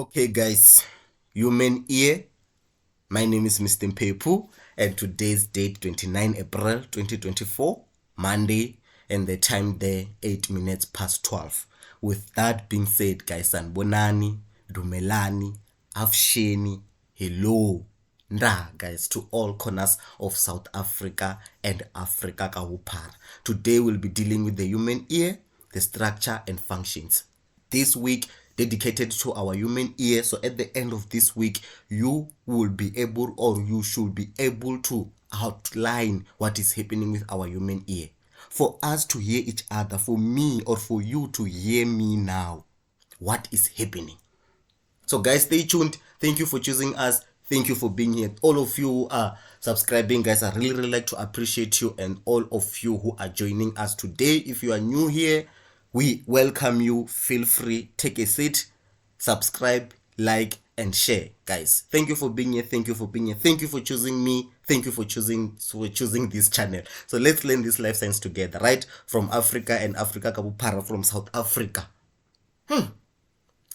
Okay, guys, human ear. My name is Mr. Mpepu, and today's date 29 April 2024, Monday, and the time there 8 minutes past 12. With that being said, guys, sanibonani, dumelani, afsheni, hello, nda, guys, to all corners of South Africa and Africa ka bophara. Today we'll be dealing with the human ear, the structure and functions. This week dedicated to our human ear. So at the end of this week, you will be able, or you should be able, to outline what is happening with our human ear, for us to hear each other, for me or for you to hear me now, what is happening. So guys, stay tuned. Thank you for choosing us. Thank you for being here. All of you who are subscribing, guys, I really like to appreciate you, and all of you who are joining us today. If you are new here, we welcome you. Feel free, take a seat, subscribe, like, and share, guys. Thank you for being here. Thank you for being here. Thank you for choosing me. Thank you for choosing this channel. So let's learn this life science together, right? From Africa and Africa ka bophara, from South Africa.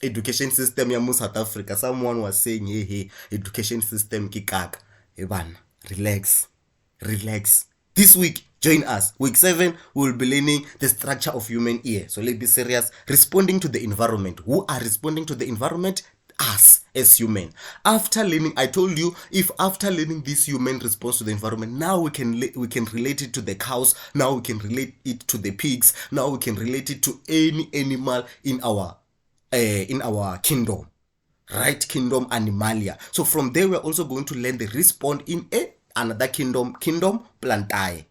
Education system ya mo South Africa. Someone was saying, hey, education system ki kaka. Hey bana, relax. This week, join us. Week 7, we will be learning the structure of human ear. So let's be serious. Responding to the environment. Who are responding to the environment? Us as human. After learning, I told you, if after learning this human response to the environment, now we can relate it to the cows. Now we can relate it to the pigs. Now we can relate it to any animal in our kingdom, right? Kingdom Animalia. So from there, we're also going to learn the respond in another kingdom Plantae.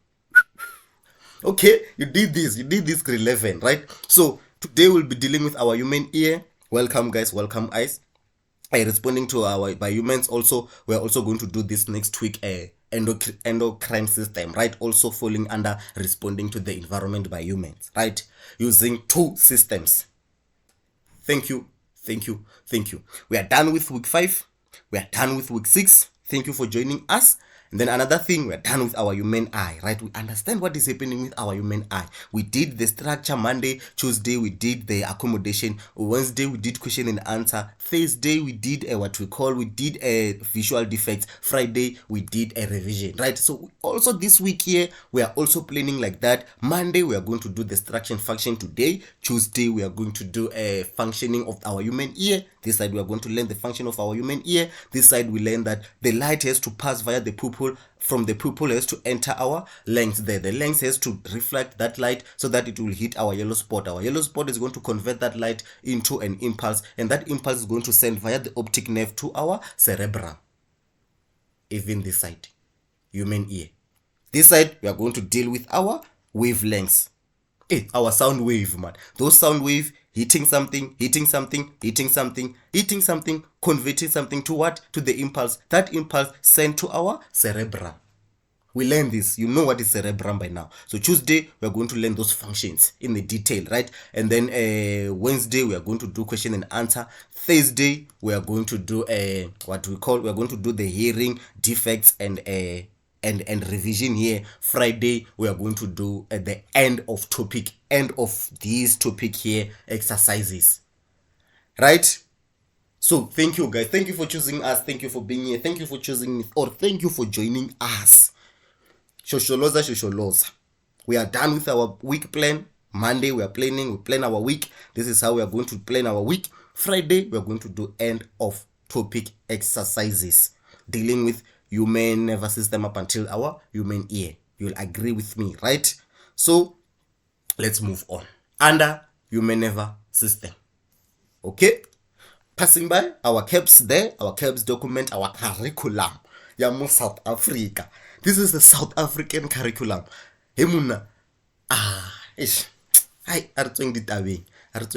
Okay, you did this grade 11, right? So today we'll be dealing with our human ear. Welcome, guys. Welcome, eyes. Responding to our by humans. Also, we're also going to do this next week. Endocrine system, right? Also falling under responding to the environment by humans, right? Using 2 systems. Thank you. We are done with week 5. We are done with week 6. Thank you for joining us. And then another thing, we're done with our human eye, right? We understand what is happening with our human eye. We did the structure Monday. Tuesday, we did the accommodation. Wednesday, we did question and answer. Thursday, we did we did a visual defects. Friday, we did a revision, right? So also this week here, we are also planning like that. Monday, we are going to do the structure and function today. Tuesday, we are going to do a functioning of our human ear. This side, we are going to learn the function of our human ear. This side, we learn that the light has to pass via the pupil. From the pupil has to enter our lens there. The lens has to reflect that light so that it will hit our yellow spot. Our yellow spot is going to convert that light into an impulse, and that impulse is going to send via the optic nerve to our cerebrum. Even this side, human ear. This side, we are going to deal with our wavelengths. Our sound wave, man. Those sound wave hitting something, converting something to what? To the impulse. That impulse sent to our cerebrum. We learn this. You know what is cerebrum by now. So Tuesday, we are going to learn those functions in the detail, right? And then Wednesday, we are going to do question and answer. Thursday, we are going to do we are going to do the hearing defects and revision here. Friday, we are going to do at the end of these topic here exercises, right? So thank you, guys. Thank you for choosing us. Thank you for being here. Thank you for choosing me, or thank you for joining us. Shosholoza. We are done with our week plan. Monday, we plan our week. This is how we are going to plan our week. Friday, we are going to do end of topic exercises dealing with human nervous system up until our human ear. You'll agree with me, right? So let's move on. Under human nervous system. Okay? Passing by our CAPS there, our CAPS document, our curriculum. Yamo South Africa. This is the South African curriculum. Hey muna. Ish. Hi, are tsweng ditabeng. What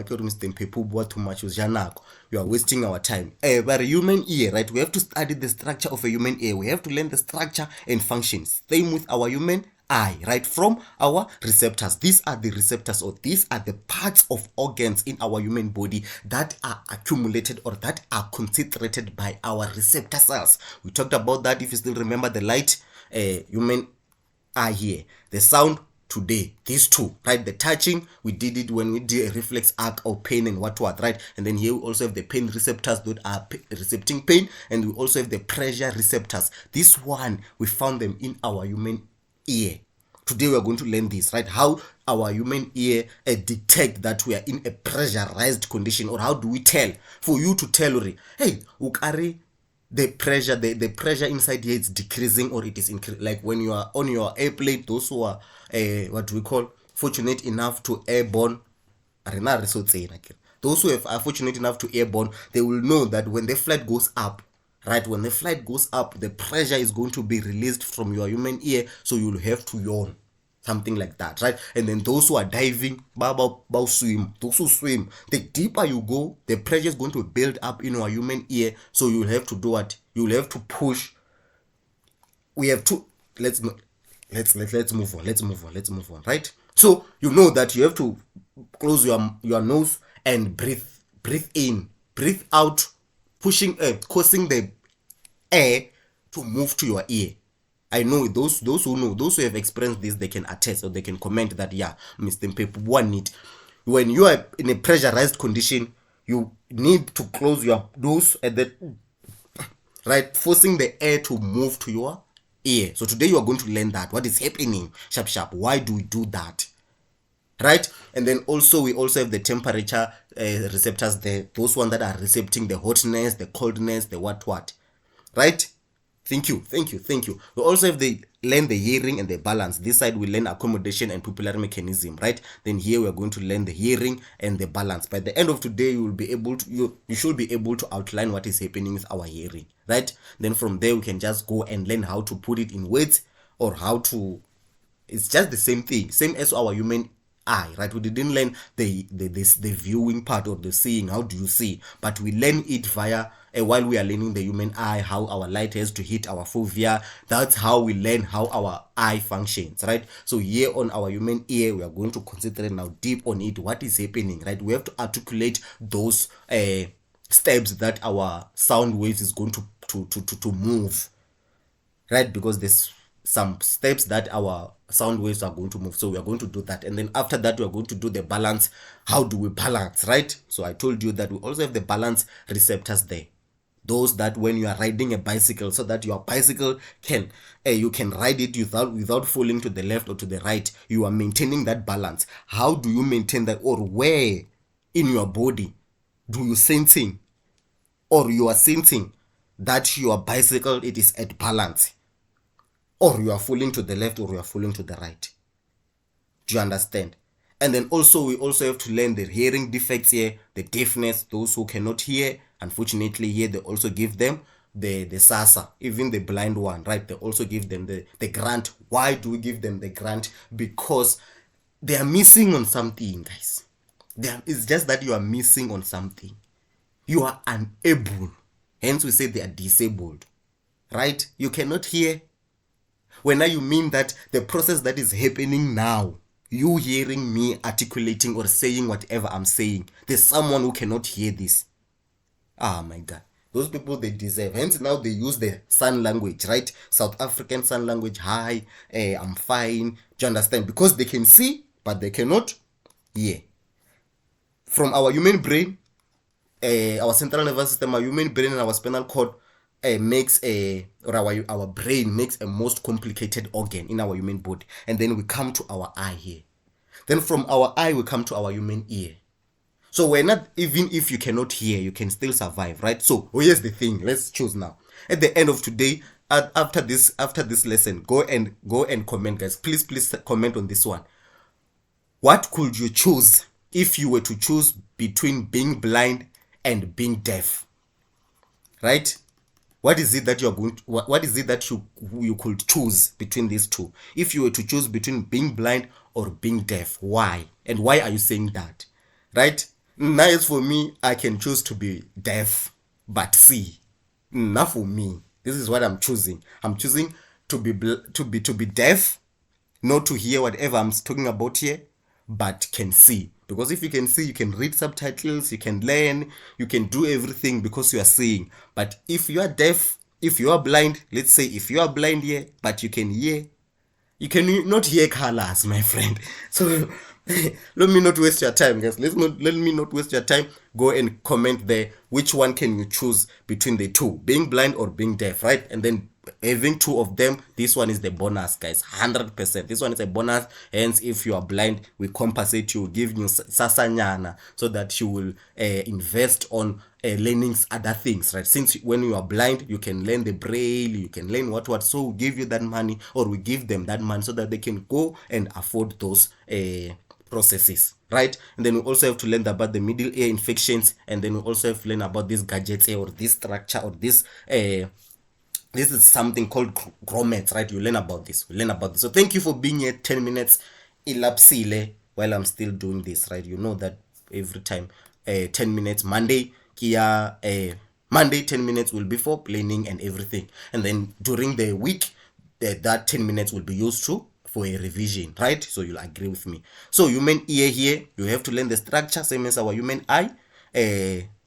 you Mr. People bought too much. You are wasting our time. But a human ear, right? We have to study the structure of a human ear. We have to learn the structure and functions. Same with our human eye, right? From our receptors. These are the receptors, or these are the parts of organs in our human body that are accumulated or that are concentrated by our receptor cells. We talked about that. If you still remember the light, human eye here, the sound today. These two, right? The touching, we did it when we did a reflex arc of pain and what, right? And then here we also have the pain receptors that are recepting pain, and we also have the pressure receptors. This one, we found them in our human ear. Today we are going to learn this, right? How our human ear detect that we are in a pressurized condition, or how do we tell? For you to tell, hey, ukari, the pressure inside here is decreasing or it is increasing. Like when you are on your airplane, those who are what we call fortunate enough to airborne, those who are fortunate enough to airborne, they will know that when the flight goes up, right, when the flight goes up, the pressure is going to be released from your human ear, so you'll have to yawn, something like that, right? And then those who are diving, swim, those who swim, the deeper you go, the pressure is going to build up in your human ear, so you'll have to do what? You'll have to push. We have to let's move on, right? So you know that you have to close your nose and breathe in, breathe out, pushing causing the air to move to your ear. I know those who know, those who have experienced this, they can attest or they can comment that, yeah, Mr. Mpepu, one need. When you are in a pressurized condition, you need to close your nose at the right, forcing the air to move to your ear. So today you are going to learn that. What is happening? Sharp. Why do we do that? Right? And then also we also have the temperature receptors there. Those ones that are recepting the hotness, the coldness, the what. Right? Thank you. We also have learn the hearing and the balance. This side we learn accommodation and pupillary mechanism, right? Then here we are going to learn the hearing and the balance. By the end of today, you will be able to you should be able to outline what is happening with our hearing, right? Then from there we can just go and learn how to put it in words, or how to. It's just the same thing, same as our human eye, right? We didn't learn the viewing part or the seeing. How do you see? But we learn it via while we are learning the human eye, how our light has to hit our fovea. That's how we learn how our eye functions, right? So here on our human ear, we are going to concentrate now deep on it. What is happening, right? We have to articulate those steps that our sound waves is going to move, right? Because there's some steps that our sound waves are going to move. So we are going to do that. And then after that, we are going to do the balance. How do we balance, right? So I told you that we also have the balance receptors there. Those that when you are riding a bicycle, so that your bicycle can, you can ride it without falling to the left or to the right. You are maintaining that balance. How do you maintain that? Or where in your body do you sensing, or you are sensing that your bicycle, it is at balance? Or you are falling to the left, or you are falling to the right. Do you understand? And then also we also have to learn the hearing defects here, the deafness, those who cannot hear. Unfortunately here they also give them the SASA, even the blind one, right? They also give them the grant. Why do we give them the grant? Because they are missing on something, guys. It's just that you are missing on something. You are unable. Hence we say they are disabled, right? You cannot hear. When you mean that the process that is happening now, you hearing me articulating or saying whatever I'm saying, there's someone who cannot hear this. Ah, my God. Those people, they deserve. Hence now they use the sign language, right? South African sign language. Hi, I'm fine. Do you understand? Because they can see, but they cannot hear. From our human brain, our central nervous system, our human brain and our spinal cord, our brain makes a most complicated organ in our human body. And then we come to our eye here. Then from our eye we come to our human ear. So we're not, even if you cannot hear, you can still survive, right? So here's the thing. Let's choose now. At the end of today, after this lesson, go and comment, guys. Please comment on this one. What could you choose if you were to choose between being blind and being deaf? Right? What is it that what is it that you could choose between these two? If you were to choose between being blind or being deaf, why? And why are you saying that? Right? Now, as for me, I can choose to be deaf but see. Not for me. This is what I'm choosing. I'm choosing to be deaf, not to hear whatever I'm talking about here, but can see. Because if you can see, you can read subtitles, you can learn, you can do everything because you are seeing. But if you are deaf, if you are blind, let's say if you are blind here, but you can hear, You can not hear colors, my friend. So let me not waste your time, guys. Let me not waste your time. Go and comment there. Which one can you choose between the two, being blind or being deaf, right? And then having two of them, this one is the bonus, guys. 100%. This one is a bonus. Hence, if you are blind, we compensate you, give you sasanyana, so that you will invest on learning other things, right? Since when you are blind, you can learn the braille, you can learn what. So we give you that money, or we give them that money, so that they can go and afford those processes, right? And then we also have to learn about the middle ear infections, and then we also have to learn about these gadgets or this structure or this this is something called grommets, right? You learn about this. We learn about this. So thank you for being here. 10 minutes elapsile while I'm still doing this, right? You know that every time 10 minutes Monday kia Monday 10 minutes will be for planning and everything, and then during the week that 10 minutes will be used to for a revision, right? So you'll agree with me. So human ear here, you have to learn the structure, same as our human eye,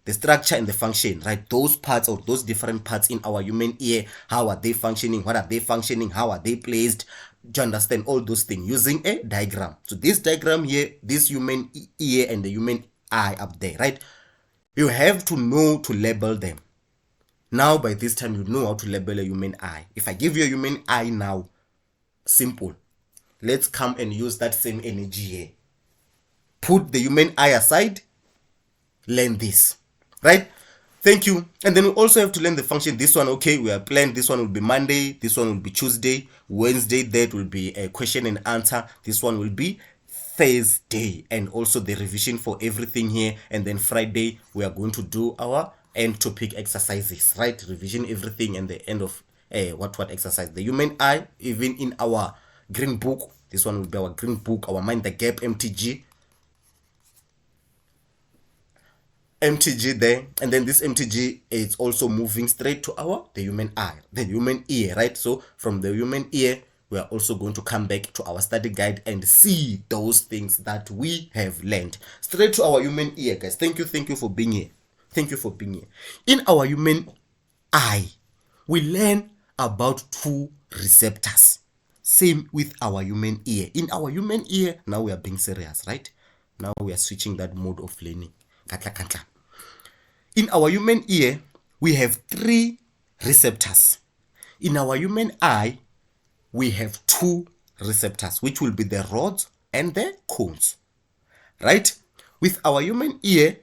the structure and the function, right? Those parts or those different parts in our human ear, how are they functioning, what are they functioning, how are they placed? Do you understand all those things using a diagram? So this diagram here, this human ear and the human eye up there, right? You have to know to label them. Now by this time you know how to label a human eye. If I give you a human eye now, simple. Let's come and use that same energy here. Put the human eye aside, learn this, right? Thank you. And then we also have to learn the function. This one, okay, we are planned. This one will be Monday. This one will be Tuesday. Wednesday, that will be a question and answer. This one will be Thursday. And also the revision for everything here. And then Friday, we are going to do our end topic exercises, right? Revision everything and the end of what exercise. The human eye, even in our green book, this one will be our green book, our Mind the Gap MTG there, and then this MTG is also moving straight to the human eye, the human ear, right? So from the human ear, we are also going to come back to our study guide and see those things that we have learned straight to our human ear, guys. Thank you for being here. Thank you for being here. In our human eye, we learn about two receptors. Same with our human ear. In our human ear, now we are being serious, right? Now we are switching that mode of learning. In our human ear, we have three receptors. In our human eye, we have two receptors, which will be the rods and the cones, right? With our human ear,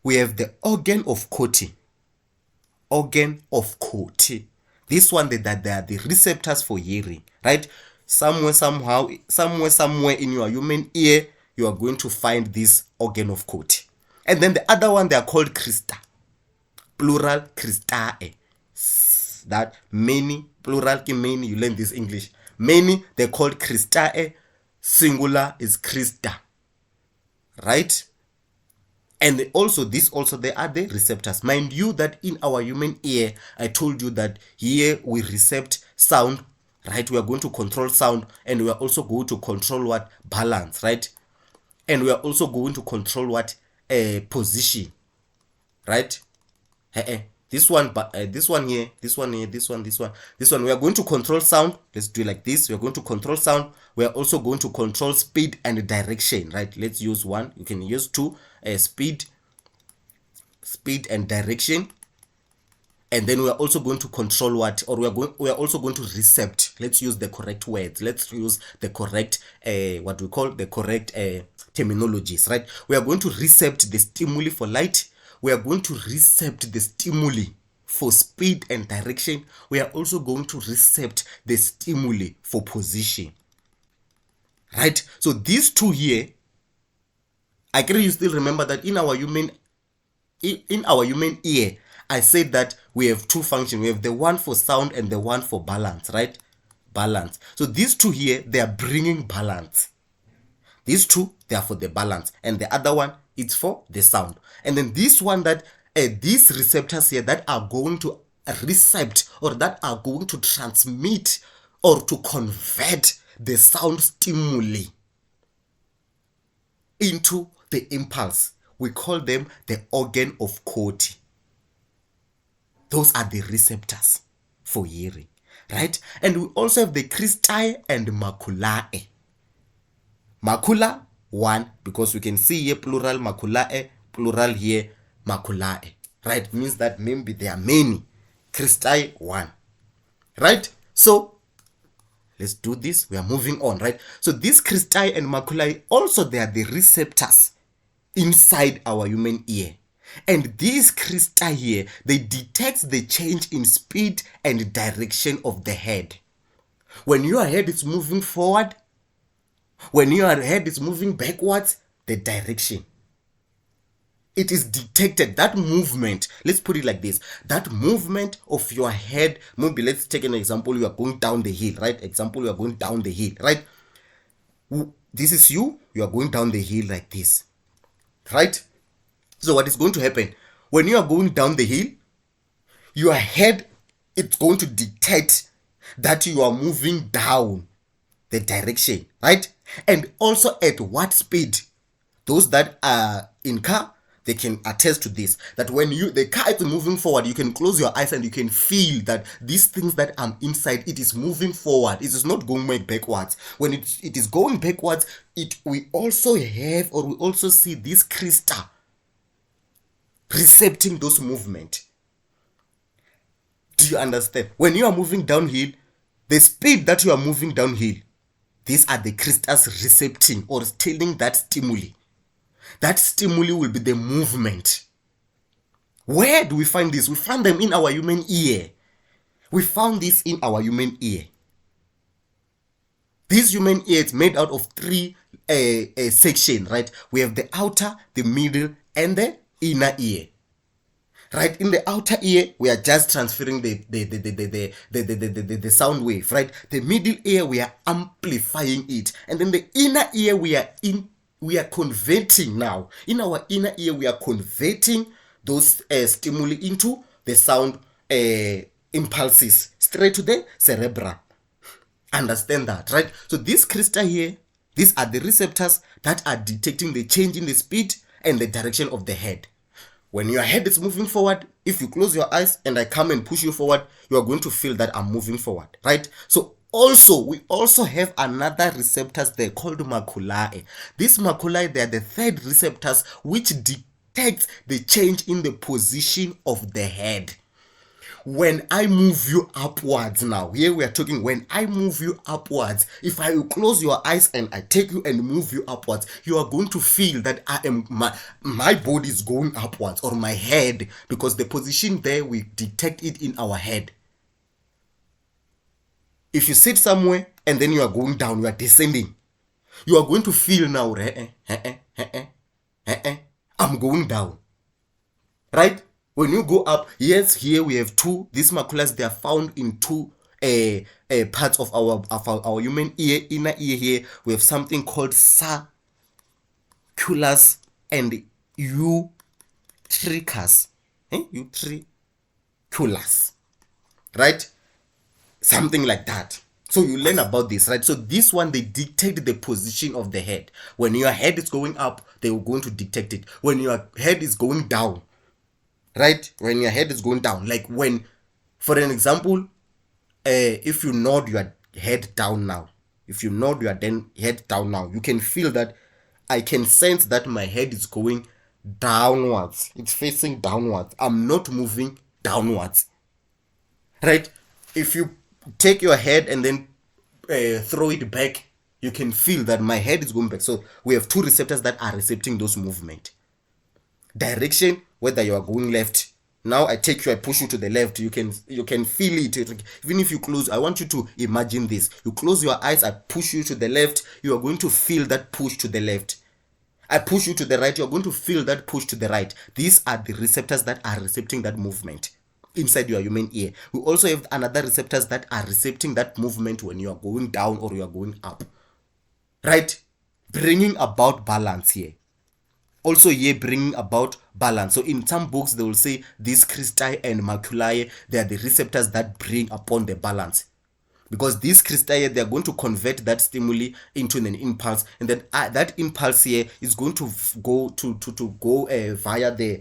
we have the organ of Corti. Organ of Corti. This one, they are the receptors for hearing, right? Somewhere in your human ear, you are going to find this organ of Corti. And then the other one, they are called crista. Plural, cristae. That many, plural, many, you learn this English. Many, they're called cristae. Singular is crista. Right? And also, they are the receptors. Mind you that in our human ear, I told you that here we recept sound, right? We are going to control sound, and we are also going to control what? Balance, right? And we are also going to control what? Position, right? This one here, this one, we are going to control sound. Let's do it like this. We are going to control sound. We are also going to control speed and direction, right? Let's use one. You can use two, speed and direction. And then we are also going to control what? Or we are also going to recept. Let's use the correct words. Let's use the correct what we call the correct terminologies, right? We are going to recept the stimuli for light. We are going to recept the stimuli for speed and direction. We are also going to recept the stimuli for position, right? So these two here, I can you still remember that in our human ear, I said that we have two functions. We have the one for sound and the one for balance, right? Balance. So these two here, they are bringing balance. These two, they are for the balance. And the other one, it's for the sound. And then this one that, these receptors here that are going to recept or that are going to transmit or to convert the sound stimuli into the impulse. We call them the organ of Corti. Those are the receptors for hearing, right? And we also have the cristae and maculae. Macula, one, because we can see here plural maculae, plural here maculae, right? Means that maybe there are many. Cristae, one, right? So let's do this. We are moving on, right? So these cristae and maculae, also they are the receptors inside our human ear. And these cristae here, they detect the change in speed and direction of the head. When your head is moving forward, when your head is moving backwards, the direction. It is detected, that movement. Let's put it like this. That movement of your head, maybe let's take an example. You are going down the hill, right? Example, you are going down the hill, right? This is you are going down the hill like this, right? So what is going to happen? When you are going down the hill, your head, it's going to detect that you are moving down the direction, right? And also at what speed. Those that are in car, they can attest to this, that when the car is moving forward, you can close your eyes and you can feel that these things that are inside, it is moving forward. It is not going backwards. When it is going backwards, we also have, or we also see this crystal recepting those movement. Do you understand? When you are moving downhill, the speed that you are moving downhill, these are the crystals recepting or telling that stimuli. That stimuli will be the movement. Where do we find this? We find them in our human ear. We found this in our human ear. This human ear is made out of three sections, right? We have the outer, the middle, and the inner ear. Right, in the outer ear, we are just transferring the sound wave, right? The middle ear, we are amplifying it, and then the inner ear, we are converting now. In our inner ear, we are converting those stimuli into the sound impulses straight to the cerebrum. Understand that, right? So this crystal here, these are the receptors that are detecting the change in the speed and the direction of the head. When your head is moving forward, if you close your eyes and I come and push you forward, you are going to feel that I'm moving forward, right? So we also have another receptors there called maculae. These maculae, they are the third receptors which detect the change in the position of the head. When I move you upwards now, here we are talking when I move you upwards, if I will close your eyes and I take you and move you upwards, you are going to feel that my body is going upwards, or my head, because the position there, we detect it in our head. If you sit somewhere and then you are going down, you are descending, you are going to feel now, I'm going down, right? When you go up, yes, here we have two. These maculas, they are found in two parts of our human ear. Inner ear here, we have something called sulcus and utricus. Utriculus, right? Something like that. So you learn about this, right? So this one, they dictate the position of the head. When your head is going up, they are going to detect it. When your head is going down, right? When your head is going down, like when, for an example, if you nod your head down now, you can feel that I can sense that my head is going downwards. It's facing downwards. I'm not moving downwards, right? If you take your head and then throw it back, you can feel that my head is going back. So we have two receptors that are recepting those movement. Direction, whether you are going left. Now I take you, I push you to the left. You can feel it. Even if you close, I want you to imagine this. You close your eyes, I push you to the left. You are going to feel that push to the left. I push you to the right. You are going to feel that push to the right. These are the receptors that are recepting that movement inside your human ear. We also have another receptors that are recepting that movement when you are going down or you are going up, right? Bringing about balance here. Also here, bringing about balance. So in some books, they will say these cristae and maculae, they are the receptors that bring upon the balance. because these crystal, they are going to convert that stimuli into an impulse, and then that impulse here is going to go go via the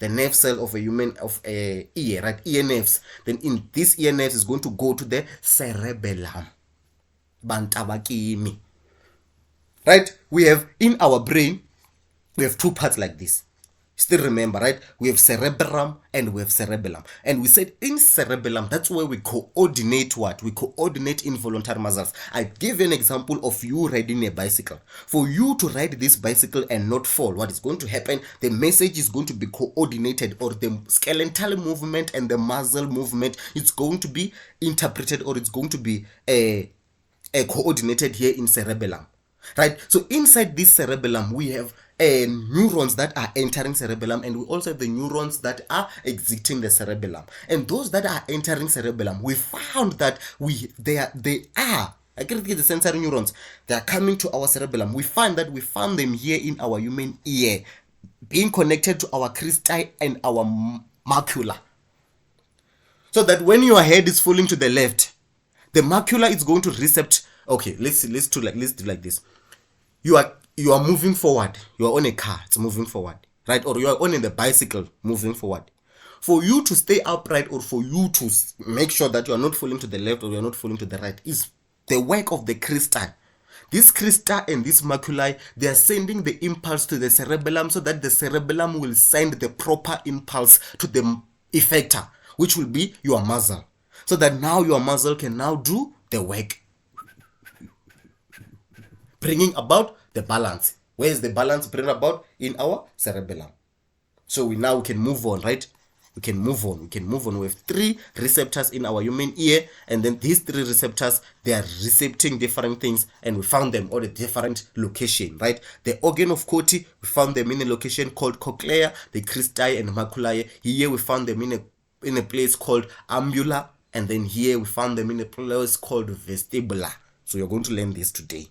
nerve cell of a human, of a ear, right? Ear nerves. Then in this ear nerves is going to go to the cerebellum. Bantabakimi. Right? We have in our brain, we have two parts like this. Still remember, right? We have cerebrum and we have cerebellum. And we said in cerebellum, that's where we coordinate what? We coordinate involuntary muscles. I give an example of you riding a bicycle. For you to ride this bicycle and not fall, what is going to happen? The message is going to be coordinated, or the skeletal movement and the muscle movement, it's going to be interpreted, or it's going to be coordinated here in cerebellum. Right? So inside this cerebellum, we have neurons that are entering cerebellum, and we also have the neurons that are exiting the cerebellum. And those that are entering cerebellum, we found that they are I can get the sensory neurons. They are coming to our cerebellum. We found them here in our human ear, being connected to our cristae and our macula. So that when your head is falling to the left, the macula is going to recept. Okay, let's do like this. You are moving forward. You are on a car, it's moving forward, right? Or you are on the bicycle, moving forward. For you to stay upright, or for you to make sure that you are not falling to the left or you are not falling to the right, is the work of the crista. This crista and this maculae, they are sending the impulse to the cerebellum, so that the cerebellum will send the proper impulse to the effector, which will be your muscle. So that now your muscle can now do the work, bringing about the balance. Where is the balance bring about? In our cerebellum. So we can move on, right? We can move on. We have 3 receptors in our human ear, and then these 3 receptors, they are recepting different things, and we found them at a different location, right? The organ of Corti, we found them in a location called cochlea. The cristae and maculae, here we found them in a place called ambula, and then here we found them in a place called vestibula. So you're going to learn this today.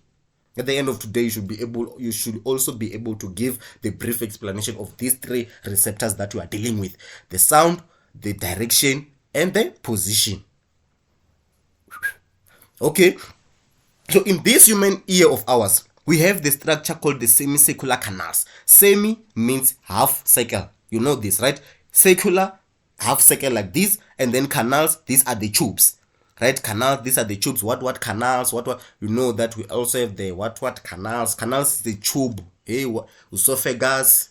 At the end of today, you should also be able to give the brief explanation of these 3 receptors that you are dealing with: the sound, the direction, and the position. Okay, so in this human ear of ours, we have the structure called the semicircular canals. Semi means half circle. You know this, right? Circular, half circle like this, and then canals, these are the tubes. Right? Canals, these are the tubes. What canals? What you know that we also have the what canals. Canals is the tube. Hey, esophagus.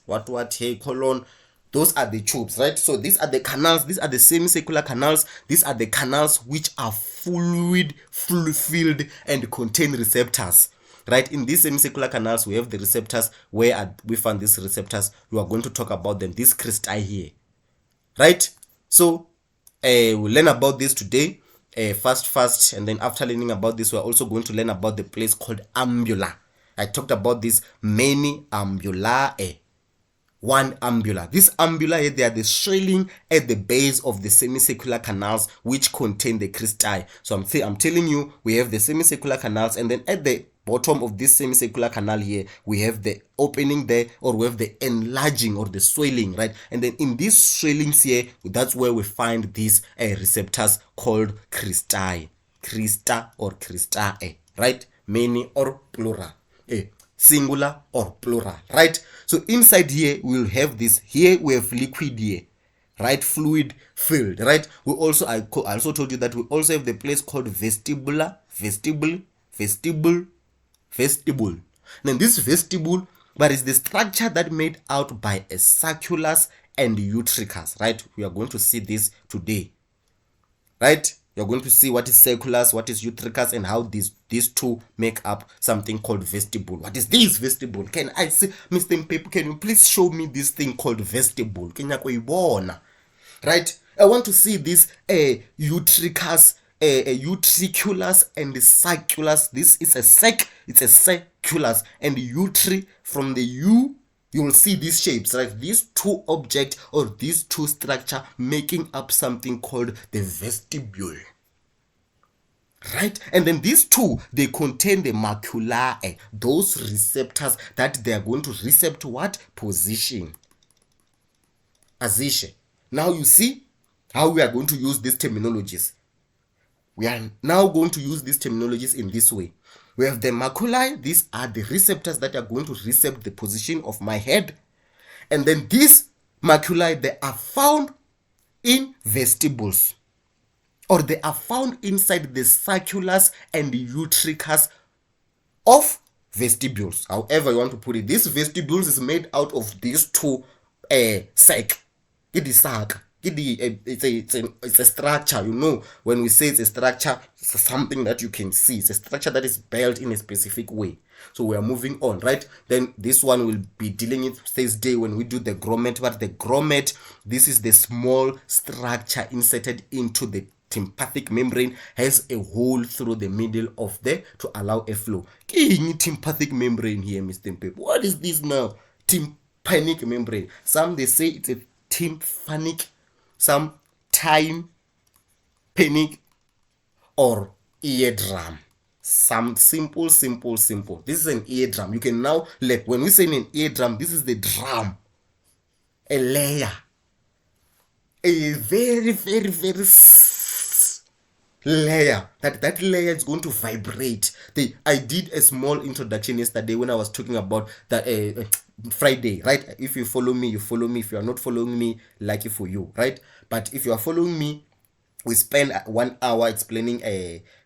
Hey, colon. Those are the tubes, right? So these are the canals. These are the semicircular canals. These are the canals which are fluid-filled and contain receptors. Right? In these semicircular canals, we have the receptors. Where we found these receptors? We are going to talk about them. This cristae here. Right? So we'll learn about this today. Fast, and then after learning about this, we're also going to learn about the place called ambula. I talked about this many ambulae. One ambula. This ambula, they are the swelling at the base of the semicircular canals which contain the cristae. So I'm telling you, we have the semicircular canals, and then at the bottom of this semicircular canal here, we have the opening there, or we have the enlarging or the swelling, right? And then in these swellings here, that's where we find these receptors called cristae. Crista or cristae, right? Many or plural. Singular or plural, right? So inside here, we'll have this. Here we have liquid here, right? Fluid filled, right? I also told you that we also have the place called vestibule. Then this vestibule, but is the structure that made out by a circulus and utricus, right? We are going to see this today, right? You're going to see what is circulus, what is utricus, and how these two make up something called vestibule. What is this vestibule? Can I see, Mr. Mpepu, can you please show me this thing called vestibule? Right? I want to see this utricus, utriculus and circulus. This is it's a circulus, and utri, from the U, you will see these shapes, right? These 2 objects or these 2 structure making up something called the vestibule, right? And then these 2, they contain the maculae, those receptors that they are going to recept what? Position. Now you see how we are going to use these terminologies. We are now going to use these terminologies in this way. We have the maculae. These are the receptors that are going to recept the position of my head. And then these maculae, they are found in vestibules, or they are found inside the circulus and the utricus of vestibules. However you want to put it, this vestibules is made out of these two sac. It is sac. It's a structure. You know, when we say it's a structure, it's something that you can see. It's a structure that is built in a specific way. So we are moving on, right? Then this one will be dealing with Thursday when we do the grommet. But the grommet, this is the small structure inserted into the tympanic membrane, has a hole through the middle of the to allow a flow. Tympanic membrane here, Mr. Mpep. What is this now? Tympanic membrane. Some they say it's a tympanic, some tympanic, or eardrum. Some simple. This is an eardrum. You can now let, when we say an eardrum, this is the drum, a layer, a very layer. That layer is going to vibrate. I did a small introduction yesterday when I was talking about that Friday, right? If you follow me, you follow me. If you are not following me, lucky for you, right? But if you are following me, we spent 1 hour explaining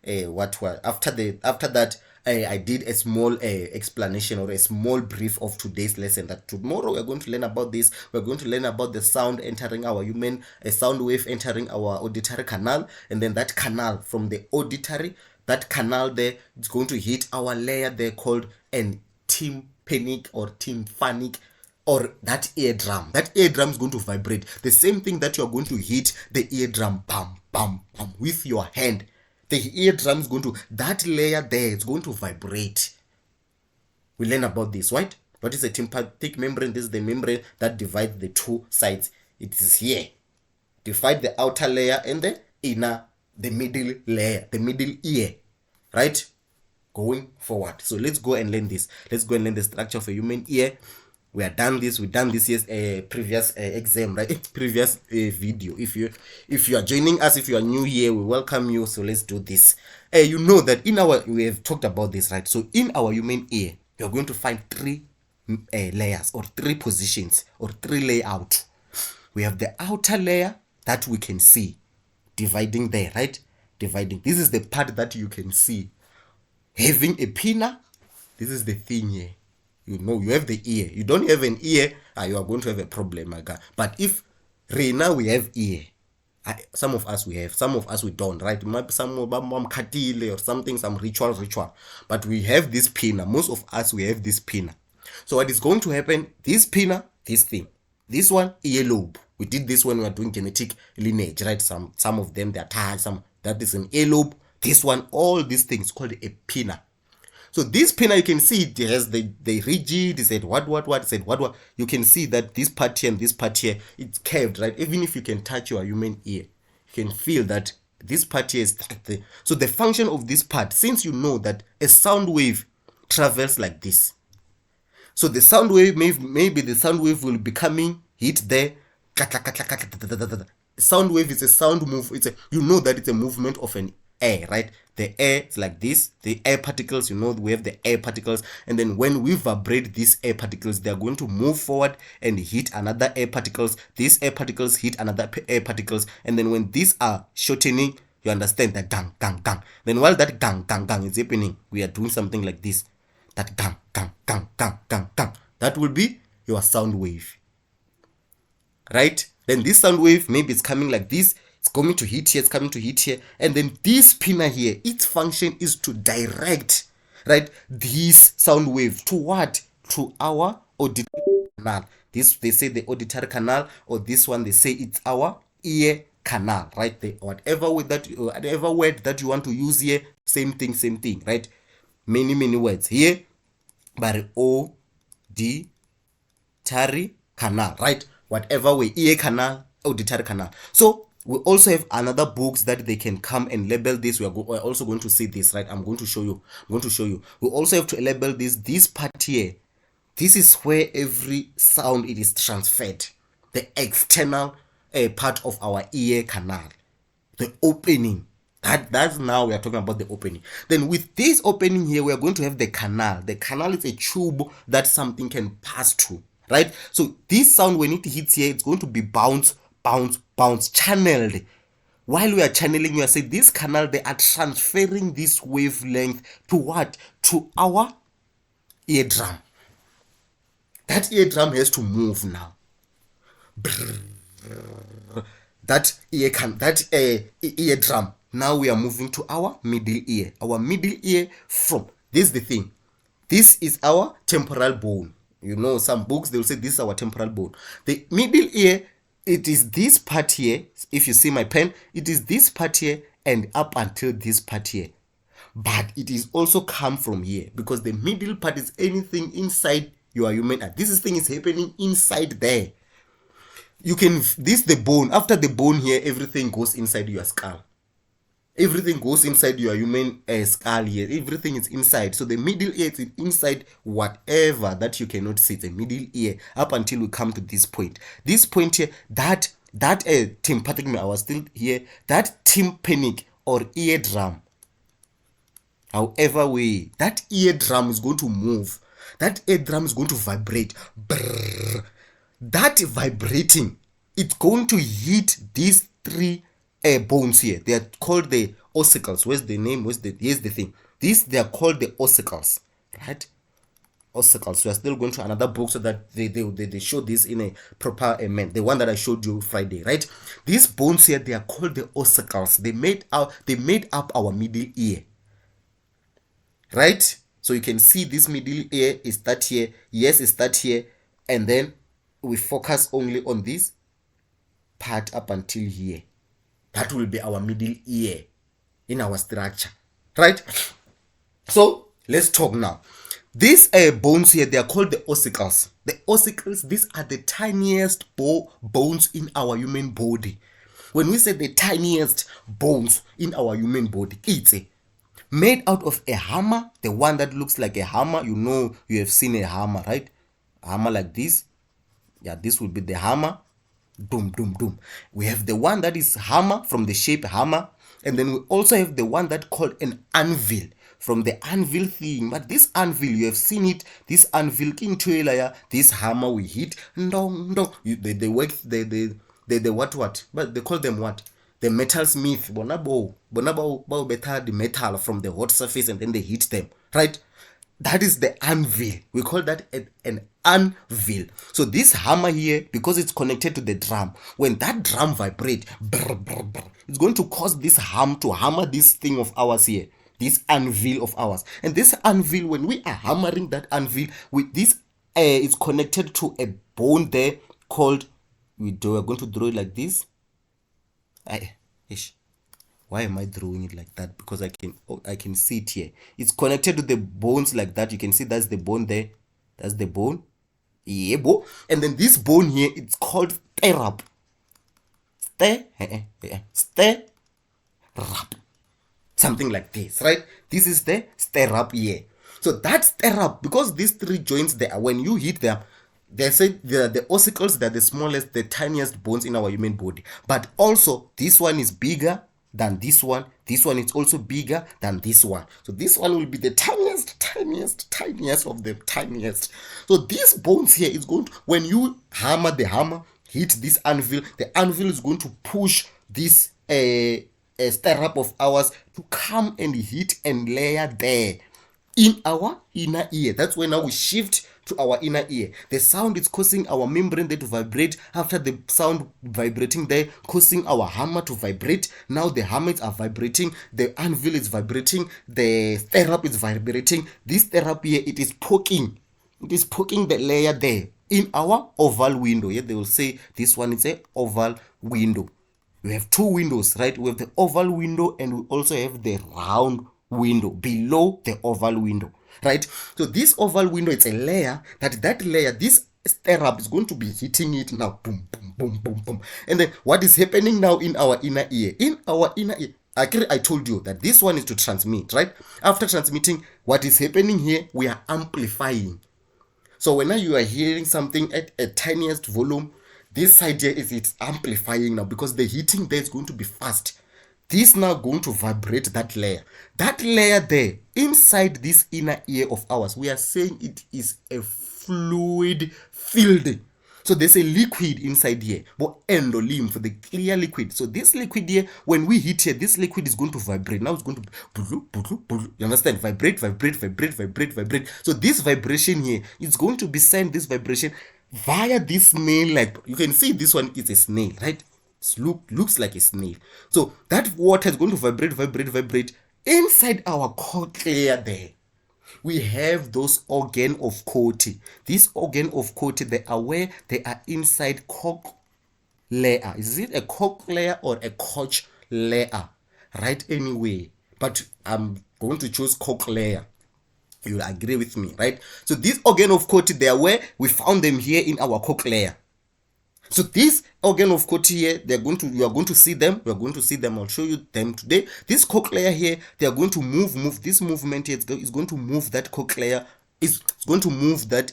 what was after that. I did a small explanation or a small brief of today's lesson, that tomorrow we're going to learn about this. We're going to learn about the sound entering our human, a sound wave entering our auditory canal, and then that canal from the auditory, that canal there, it's going to hit our layer there called an tympanic or tympanic, or that eardrum. That eardrum is going to vibrate. The same thing that you're going to hit the eardrum, bam, bam, bam, with your hand. The eardrum is going to, that layer there, it's going to vibrate. We learn about this, right? What is a tympanic membrane? This is the membrane that divides the two sides. It is here. Divide the outer layer and the inner, the middle layer, the middle ear, right? Going forward. So let's go and learn this. Let's go and learn the structure of a human ear. We are done this. We've done this year's previous exam, right? Previous video. If you are joining us, if you are new here, we welcome you. So let's do this. You know that we have talked about this, right? So in our human ear, you're going to find three layers, or three positions, or three layout. We have the outer layer that we can see, dividing there, right? Dividing. This is the part that you can see. Having a pinna, this is the thing here. You know, you have the ear. You don't have an ear, you are going to have a problem, my guy. But if right now we have ear, some of us we have, some of us we don't, right? Some or something, some ritual. But we have this pinna. Most of us we have this pinna. So what is going to happen? This pinna, this thing, this one, earlobe. We did this when we were doing genetic lineage, right? Some of them they are tied, some that is an earlobe. This one, all these things called a pinna. So this pinna, you can see it has the rigid, it said what, said what. You can see that this part here and this part here, it's curved, right? Even if you can touch your human ear, you can feel that this part here is so the function of this part, since you know that a sound wave travels like this. So the sound wave, maybe the sound wave will be coming, hit there. Sound wave is a sound move. You know that it's a movement of an air, right? The air is like this. The air particles, you know, we have the air particles, and then when we vibrate these air particles, they are going to move forward and hit another air particles. These air particles hit another air particles, and then when these are shortening, you understand that gang. Then while that gang is happening, we are doing something like this. That gang. That will be your sound wave, right? Then this sound wave, maybe it's coming like this. It's coming to hit here, it's coming to hit here. And then this pinna here, its function is to direct, right, this sound wave to what? To our auditory canal. This, they say the auditory canal, or this one, they say it's our ear canal, right? Whatever word that you want to use here, same thing, right? Many words here, but auditory canal, right? Whatever way, ear canal, auditory canal. So we also have another books that they can come and label this. We're also going to see this, right? I'm going to show you. We also have to label this part here. This is where every sound it is transferred. The external part of our ear canal, the opening That's now we are talking about the opening. Then with this opening here, we are going to have the canal. The canal is a tube that something can pass through, right? So this sound, when it hits here, it's going to be bounce, bounce, bounce, channeled. While we are channeling, we are saying this canal, they are transferring this wavelength to what? To our eardrum. That eardrum has to move now. That eardrum. Now we are moving to our middle ear. Our middle ear from, this is the thing. This is our temporal bone. You know, some books, they will say this is our temporal bone. The middle ear, it is this part here. If you see my pen, it is this part here and up until this part here. But it is also come from here, because the middle part is anything inside your human eye. This thing is happening inside there. You can, this the bone. After the bone here, everything goes inside your skull. Everything goes inside your human skull here. Everything is inside. So the middle ear is inside whatever that you cannot see. The middle ear, up until we come to this point. This point here, that tympanic, I was still here. That tympanic or eardrum, however way, that eardrum is going to move. That eardrum is going to vibrate. Brrr. That vibrating, it's going to hit these three bones here. They are called the ossicles. Where's the name? Here's the thing. They are called the ossicles, right? Ossicles. We are still going to another book so that they show this in a proper the one that I showed you Friday, right? These bones here, they are called the ossicles. They made up our middle ear, right? So you can see this middle ear is that here. Yes, it's that here, and then we focus only on this part up until here. That will be our middle ear in our structure, right? So let's talk now. These bones here, they are called the ossicles. The ossicles, these are the tiniest bones in our human body. When we say the tiniest bones in our human body, it's made out of a hammer, the one that looks like a hammer. You know, you have seen a hammer, right? A hammer like this. Yeah, this will be the hammer. Boom, boom, boom. We have the one that is hammer, from the shape hammer. And then we also have the one that called an anvil, from the anvil thing. But this anvil, you have seen it. This anvil, King Tuelaya, this hammer we hit. No. They work, they what? But they call them what? The metalsmith. Bonabo better the metal from the hot surface, and then they hit them, right? That is the anvil. We call that an anvil. So this hammer here, because it's connected to the drum, when that drum vibrates, it's going to cause this to hammer this thing of ours here, this anvil of ours. And this anvil, when we are hammering that anvil, with this, it's connected to a bone there called, we're going to draw it like this. Why am I drawing it like that? Because I can see it here. It's connected to the bones like that. You can see that's the bone there. That's the bone. Yeah, and then this bone here, it's called stirrup. Stirrup. Something like this, right? This is the stirrup here. So that stirrup, because these three joints there, when you hit them, they say the ossicles, they're the smallest, the tiniest bones in our human body. But also, this one is bigger than this one. This one is also bigger than this one. So this one will be the tiniest of the tiniest. So these bones here is going to, when you hammer the hammer, hit this anvil, the anvil is going to push this stirrup of ours to come and hit and layer there in our inner ear. That's when now we shift to our inner ear. The sound is causing our membrane there to vibrate. After the sound vibrating there, causing our hammer to vibrate. Now the hammers are vibrating, the anvil is vibrating, the stirrup is vibrating. This stirrup here, it is poking the layer there in our oval window. Yeah, they will say this one is a oval window. We have two windows, right? We have the oval window, and we also have the round window below the oval window, right? So this oval window, it's a layer. That layer, this stirrup is going to be hitting it now. Boom, boom, boom, boom, boom. And then what is happening now in our inner ear? In our inner ear, I told you that this one is to transmit, right? After transmitting, what is happening here? We are amplifying. So when now you are hearing something at a tiniest volume, this side here it's amplifying now, because the hitting there is going to be fast. this now going to vibrate that layer. That layer there, inside this inner ear of ours, we are saying it is a fluid field. So there's a liquid inside here, but endolymph, the clear liquid. So this liquid here, when we hit here, this liquid is going to vibrate. Now it's going to, you understand? Vibrate, vibrate, vibrate, vibrate, vibrate. So this vibration here, it's going to be sent, this vibration, via this snail. Like you can see, this one is a snail, right? Looks like a snail. So that water is going to vibrate, vibrate, vibrate inside our cochlea there. We have those organ of Corti. These organ of Corti, they are where they are inside cochlea. Is it a cochlea or a cochlea? Right, anyway. But I'm going to choose cochlea. You'll agree with me, right? So these organ of Corti, they are where we found them here in our cochlea. So this organ of Corti here, you are going to see them. We are going to see them. I'll show you them today. This cochlea here, they are going to move. This movement here is going to move that cochlea. It's going to move that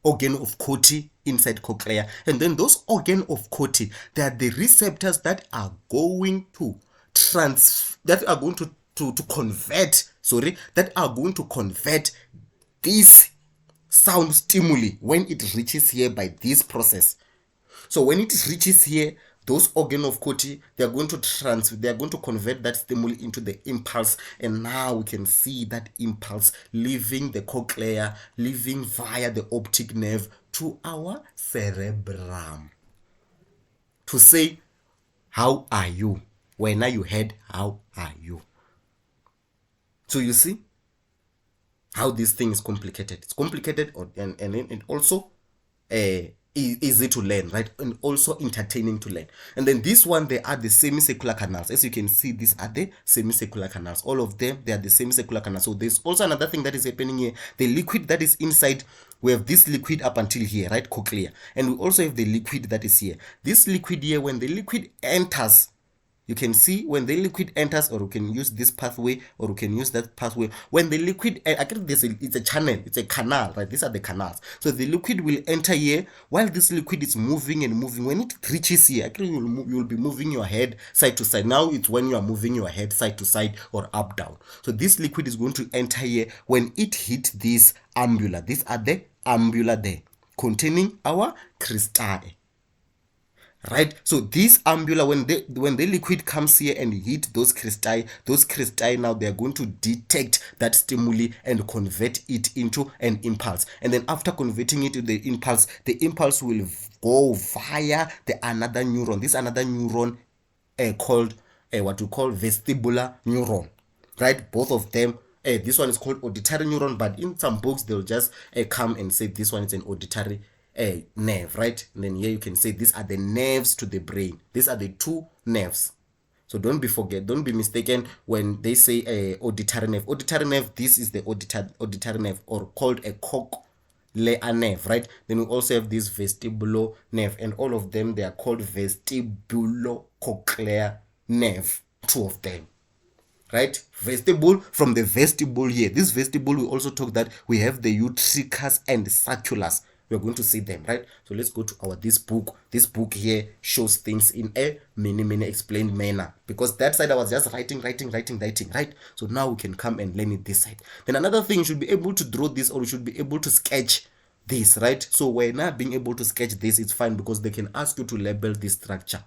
organ of Corti inside cochlea. And then those organ of Corti, they are the receptors that are going to convert this sound stimuli when it reaches here by this process. So when it reaches here, those organ of Corti, they are going to convert that stimuli into the impulse, and now we can see that impulse leaving the cochlea, leaving via the optic nerve to our cerebrum. To say, how are you? When you heard, how are you? So you see how this thing is complicated. It's complicated and also easy to learn, right? And also entertaining to learn. And then this one, they are the semicircular canals. As you can see, these are the semicircular canals. All of them, they are the semicircular canals. So there's also another thing that is happening here. The liquid that is inside, we have this liquid up until here, right? Cochlea. And we also have the liquid that is here. This liquid here, when the liquid enters, you can see when the liquid enters, or you can use this pathway, or you can use that pathway. When the liquid, it's a channel, it's a canal, right? These are the canals. So the liquid will enter here while this liquid is moving and moving. When it reaches here, actually you'll be moving your head side to side. Now it's when you are moving your head side to side or up down. So this liquid is going to enter here when it hit this ambula. These are the ambula there, containing our cristae. Right, so this ambula, when the liquid comes here and hit those cristae now, they are going to detect that stimuli and convert it into an impulse. And then after converting it to the impulse will go via another neuron. This another neuron called what we call vestibular neuron. Right, both of them. This one is called auditory neuron, but in some books they'll just come and say this one is an auditory nerve, right? And then here you can say these are the nerves to the brain. These are the two nerves. So don't be mistaken when they say auditory nerve. Auditory nerve, this is the auditory nerve, or called a cochlear nerve, right? Then we also have this vestibular nerve, and all of them, they are called vestibulocochlear nerve, two of them. Right, vestibule, from the vestibule here. This vestibule, we also talk that we have the utricus and circulus. We are going to see them, right? So let's go to this book. This book here shows things in a mini explained manner, because that side I was just writing, right? So now we can come and learn it this side. Then another thing, you should be able to draw this, or you should be able to sketch this, right? So we're not being able to sketch this, it's fine, because they can ask you to label this structure.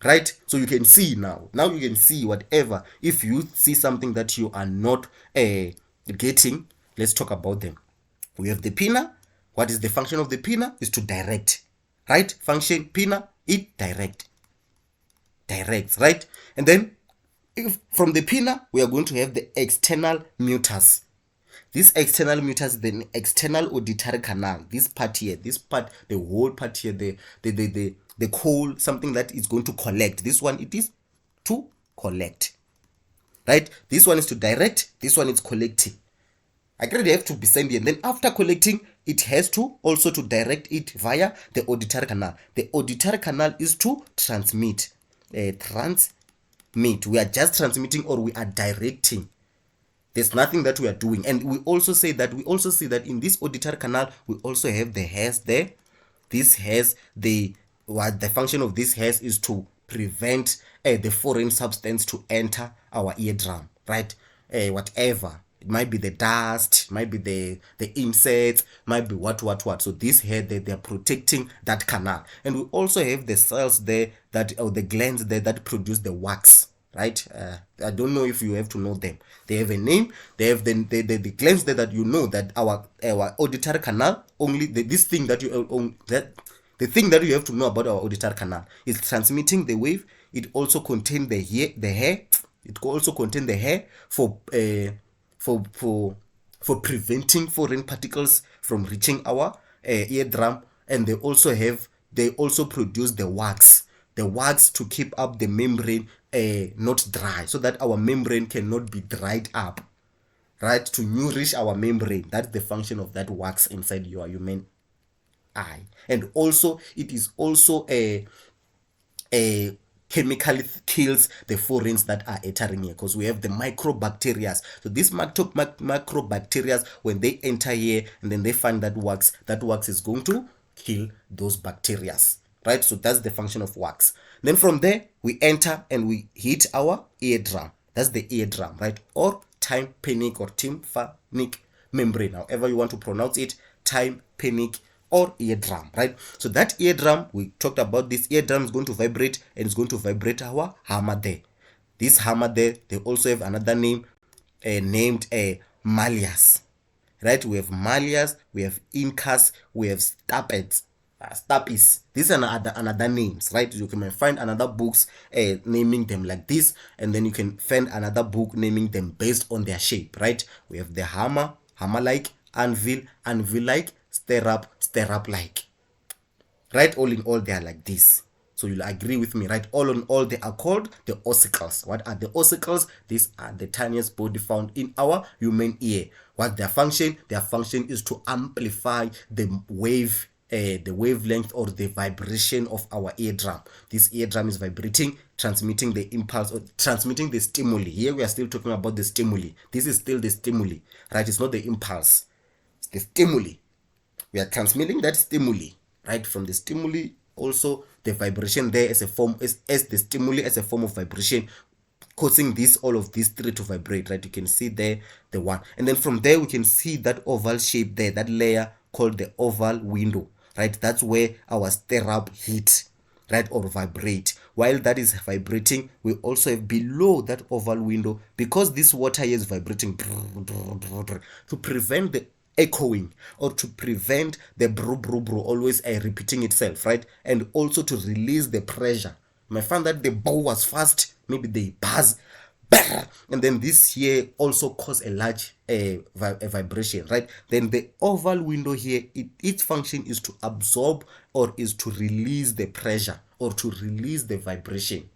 Right, so you can see now you can see whatever. If you see something that you are not getting, let's talk about them. We have the pinna. What is the function of the pinna? Is to direct, right? Function pinna, it directs, right? And then if from the pinna, we are going to have the external mutus. This external mutus, the external auditory canal. This part here, the whole part here, the coal, something that is going to collect. This one, it is to collect, right? This one is to direct, this one is collecting. Again, they have to be sent here. And then after collecting, it has to also to direct it via the auditory canal. The auditory canal is to transmit. We are just transmitting, or we are directing. There's nothing that we are doing. And we also see that in this auditory canal, we also have the hairs there. This hairs, what the function of this hairs is to prevent the foreign substance to enter our eardrum, right? Whatever. It might be the dust, might be the insects, might be what. So this here, they are protecting that canal. And we also have the cells there that, or the glands there that produce the wax, right? I don't know if you have to know them. They have a name. They have the glands there that you know that our auditory canal, only this thing that you the thing that you have to know about our auditory canal is transmitting the wave. It also contains the hair. It also contains the hair for preventing foreign particles from reaching our eardrum. And they also produce the wax to keep up the membrane not dry, so that our membrane cannot be dried up, right? To nourish our membrane. That's the function of that wax inside your human eye. And also it is also a chemically kills the foreigns that are entering here, because we have the microbacteria. So these microbacteria, when they enter here and then they find that wax is going to kill those bacteria, right? So that's the function of wax. Then from there we enter and we hit our eardrum. That's the eardrum, right? Or tympanic or tympanic membrane, however you want to pronounce it, tympanic or eardrum, right? So that eardrum, we talked about, this eardrum is going to vibrate, and it's going to vibrate our hammer there. This hammer there, they also have another name named malleus, right? We have malleus, we have incus, we have stapes. These are another names, right? You can find another books naming them like this, and then you can find another book naming them based on their shape, right? We have the hammer like, anvil like, stirrup like, right? All in all, they are like this. So you'll agree with me, right? All in all, they are called the ossicles. What are the ossicles? These are the tiniest body found in our human ear. What's their function? Their function is to amplify the wavelength or the vibration of our eardrum. This eardrum is vibrating, transmitting the impulse or transmitting the stimuli. Here we are still talking about the stimuli. This is still the stimuli, right? It's not the impulse, it's the stimuli. We are transmitting that stimuli, right? From the stimuli, also the vibration there as a form, as the stimuli as a form of vibration, causing all of these three to vibrate, right? You can see there the one, and then from there we can see that oval shape there, that layer called the oval window, right? That's where our stirrup hit, right, or vibrate. While that is vibrating, we also have below that oval window, because this water here is vibrating, to prevent the echoing, or to prevent the bro always repeating itself, right? And also to release the pressure. You might find that the bow was fast, maybe they buzz, and then this here also cause a large vibration, right? Then the oval window here, its function is to absorb or is to release the pressure or to release the vibration,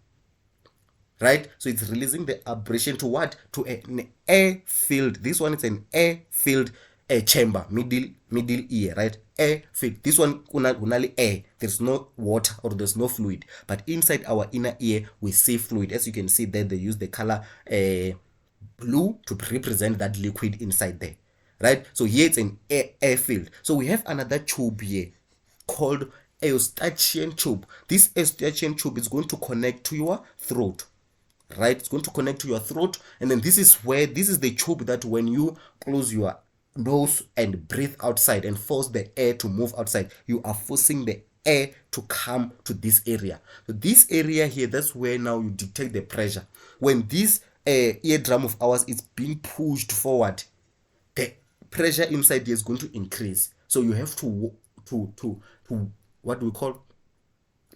right? So it's releasing the vibration to what? To an air filled. This one is an air filled chamber, middle ear, right? Air filled. This one only air. There's no water or there's no fluid, but inside our inner ear we see fluid. As you can see there, they use the color blue to represent that liquid inside there, right? So here it's an air filled. So we have another tube here called eustachian tube. This eustachian tube is going to connect to your throat, right? It's going to connect to your throat, and then this is the tube that when you close your nose and breathe outside and force the air to move outside, you are forcing the air to come to this area. So this area here, that's where now you detect the pressure. When this eardrum of ours is being pushed forward, the pressure inside here is going to increase. So you have to what we call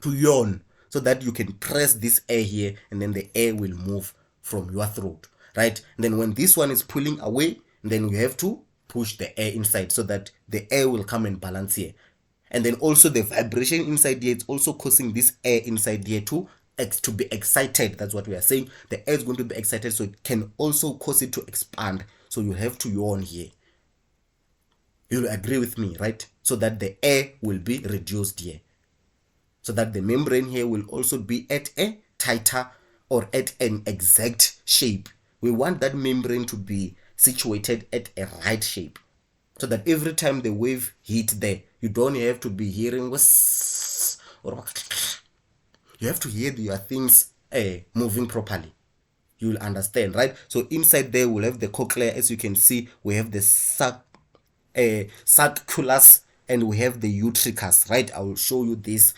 to yawn, so that you can press this air here, and then the air will move from your throat, right? And then when this one is pulling away, then you have to push the air inside, so that the air will come and balance here. And then also the vibration inside here, it's also causing this air inside here to be excited. That's what we are saying. The air is going to be excited, so it can also cause it to expand. So you have to yawn here. You'll agree with me, right? So that the air will be reduced here, so that the membrane here will also be at a tighter or at an exact shape. We want that membrane to be situated at a right shape, so that every time the wave hits there, you don't have to be hearing or You have to hear your things moving properly. You will understand, right? So inside there we'll have the cochlea. As you can see, we have the sulculus and we have the utricus, right? I will show you this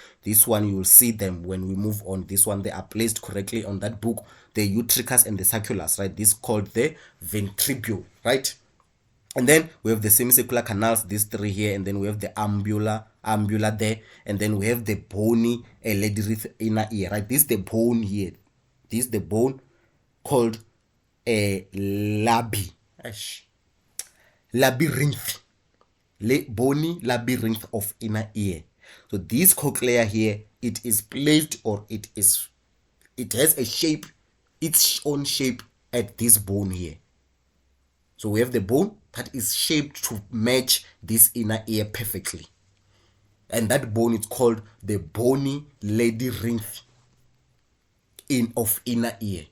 one. You will see them when we move on. This one, they are placed correctly on that book, the utricus and the sulculus, right? This is called the ventribule, right? And then we have the semicircular canals, these three here, and then we have the ambula there, and then we have the bony labyrinth inner ear, right? This is the bone here. This is the bone called a labyrinth, bony labyrinth of inner ear. So this cochlea here, it is placed, or it has a shape, its own shape at this bone here. So we have the bone that is shaped to match this inner ear perfectly, and that bone is called the bony labyrinth of inner ear.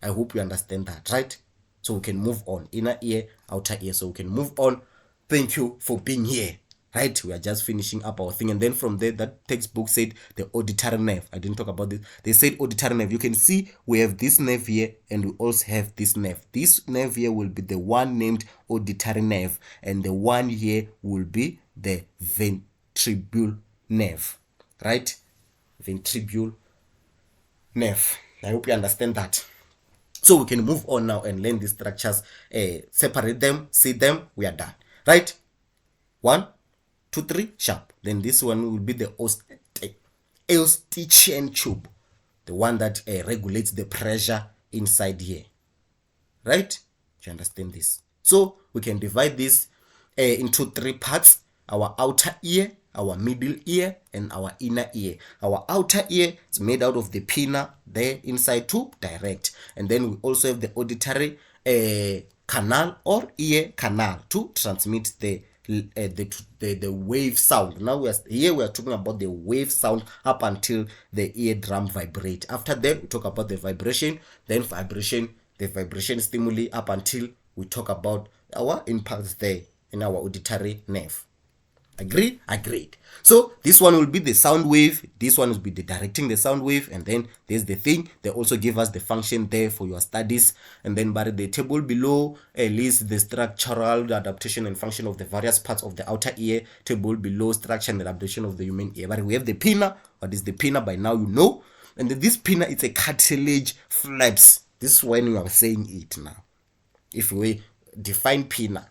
I hope you understand that, right? So we can move on. Inner ear, outer ear. So we can move on. Thank you for being here, right? We are just finishing up our thing. And then from there, that textbook said the auditory nerve. I didn't talk about this. They said auditory nerve. You can see we have this nerve here, and we also have this nerve. This nerve here will be the one named auditory nerve, and the one here will be the ventibule nerve, right? Ventibule nerve. I hope you understand that. So we can move on now and learn these structures, separate them, see them, we are done, right? 1, 2, 3, sharp. Then this one will be the Eustachian tube, the one that regulates the pressure inside here, right? Do you understand this? So we can divide this into 3 parts: our outer ear, our middle ear, and our inner ear. Our outer ear is made out of the pinna there inside to direct, and then we also have the auditory canal or ear canal to transmit the wave sound. Now we are talking about the wave sound up until the eardrum vibrate. After that we talk about the vibration, then the vibration stimuli up until we talk about our impulse there in our auditory nerve. Agree? Agreed. So this one will be the sound wave, this one will be the directing the sound wave, and then there's the thing. They also give us the function there for your studies, and then by the table below lists the structural adaptation and function of the various parts of the outer ear. Table below, structure and adaptation of the human ear. But we have the pinna. What is the pinna? By now you know. And this pinna, it's a cartilage flaps. This is when you are saying it now. If we define pinna,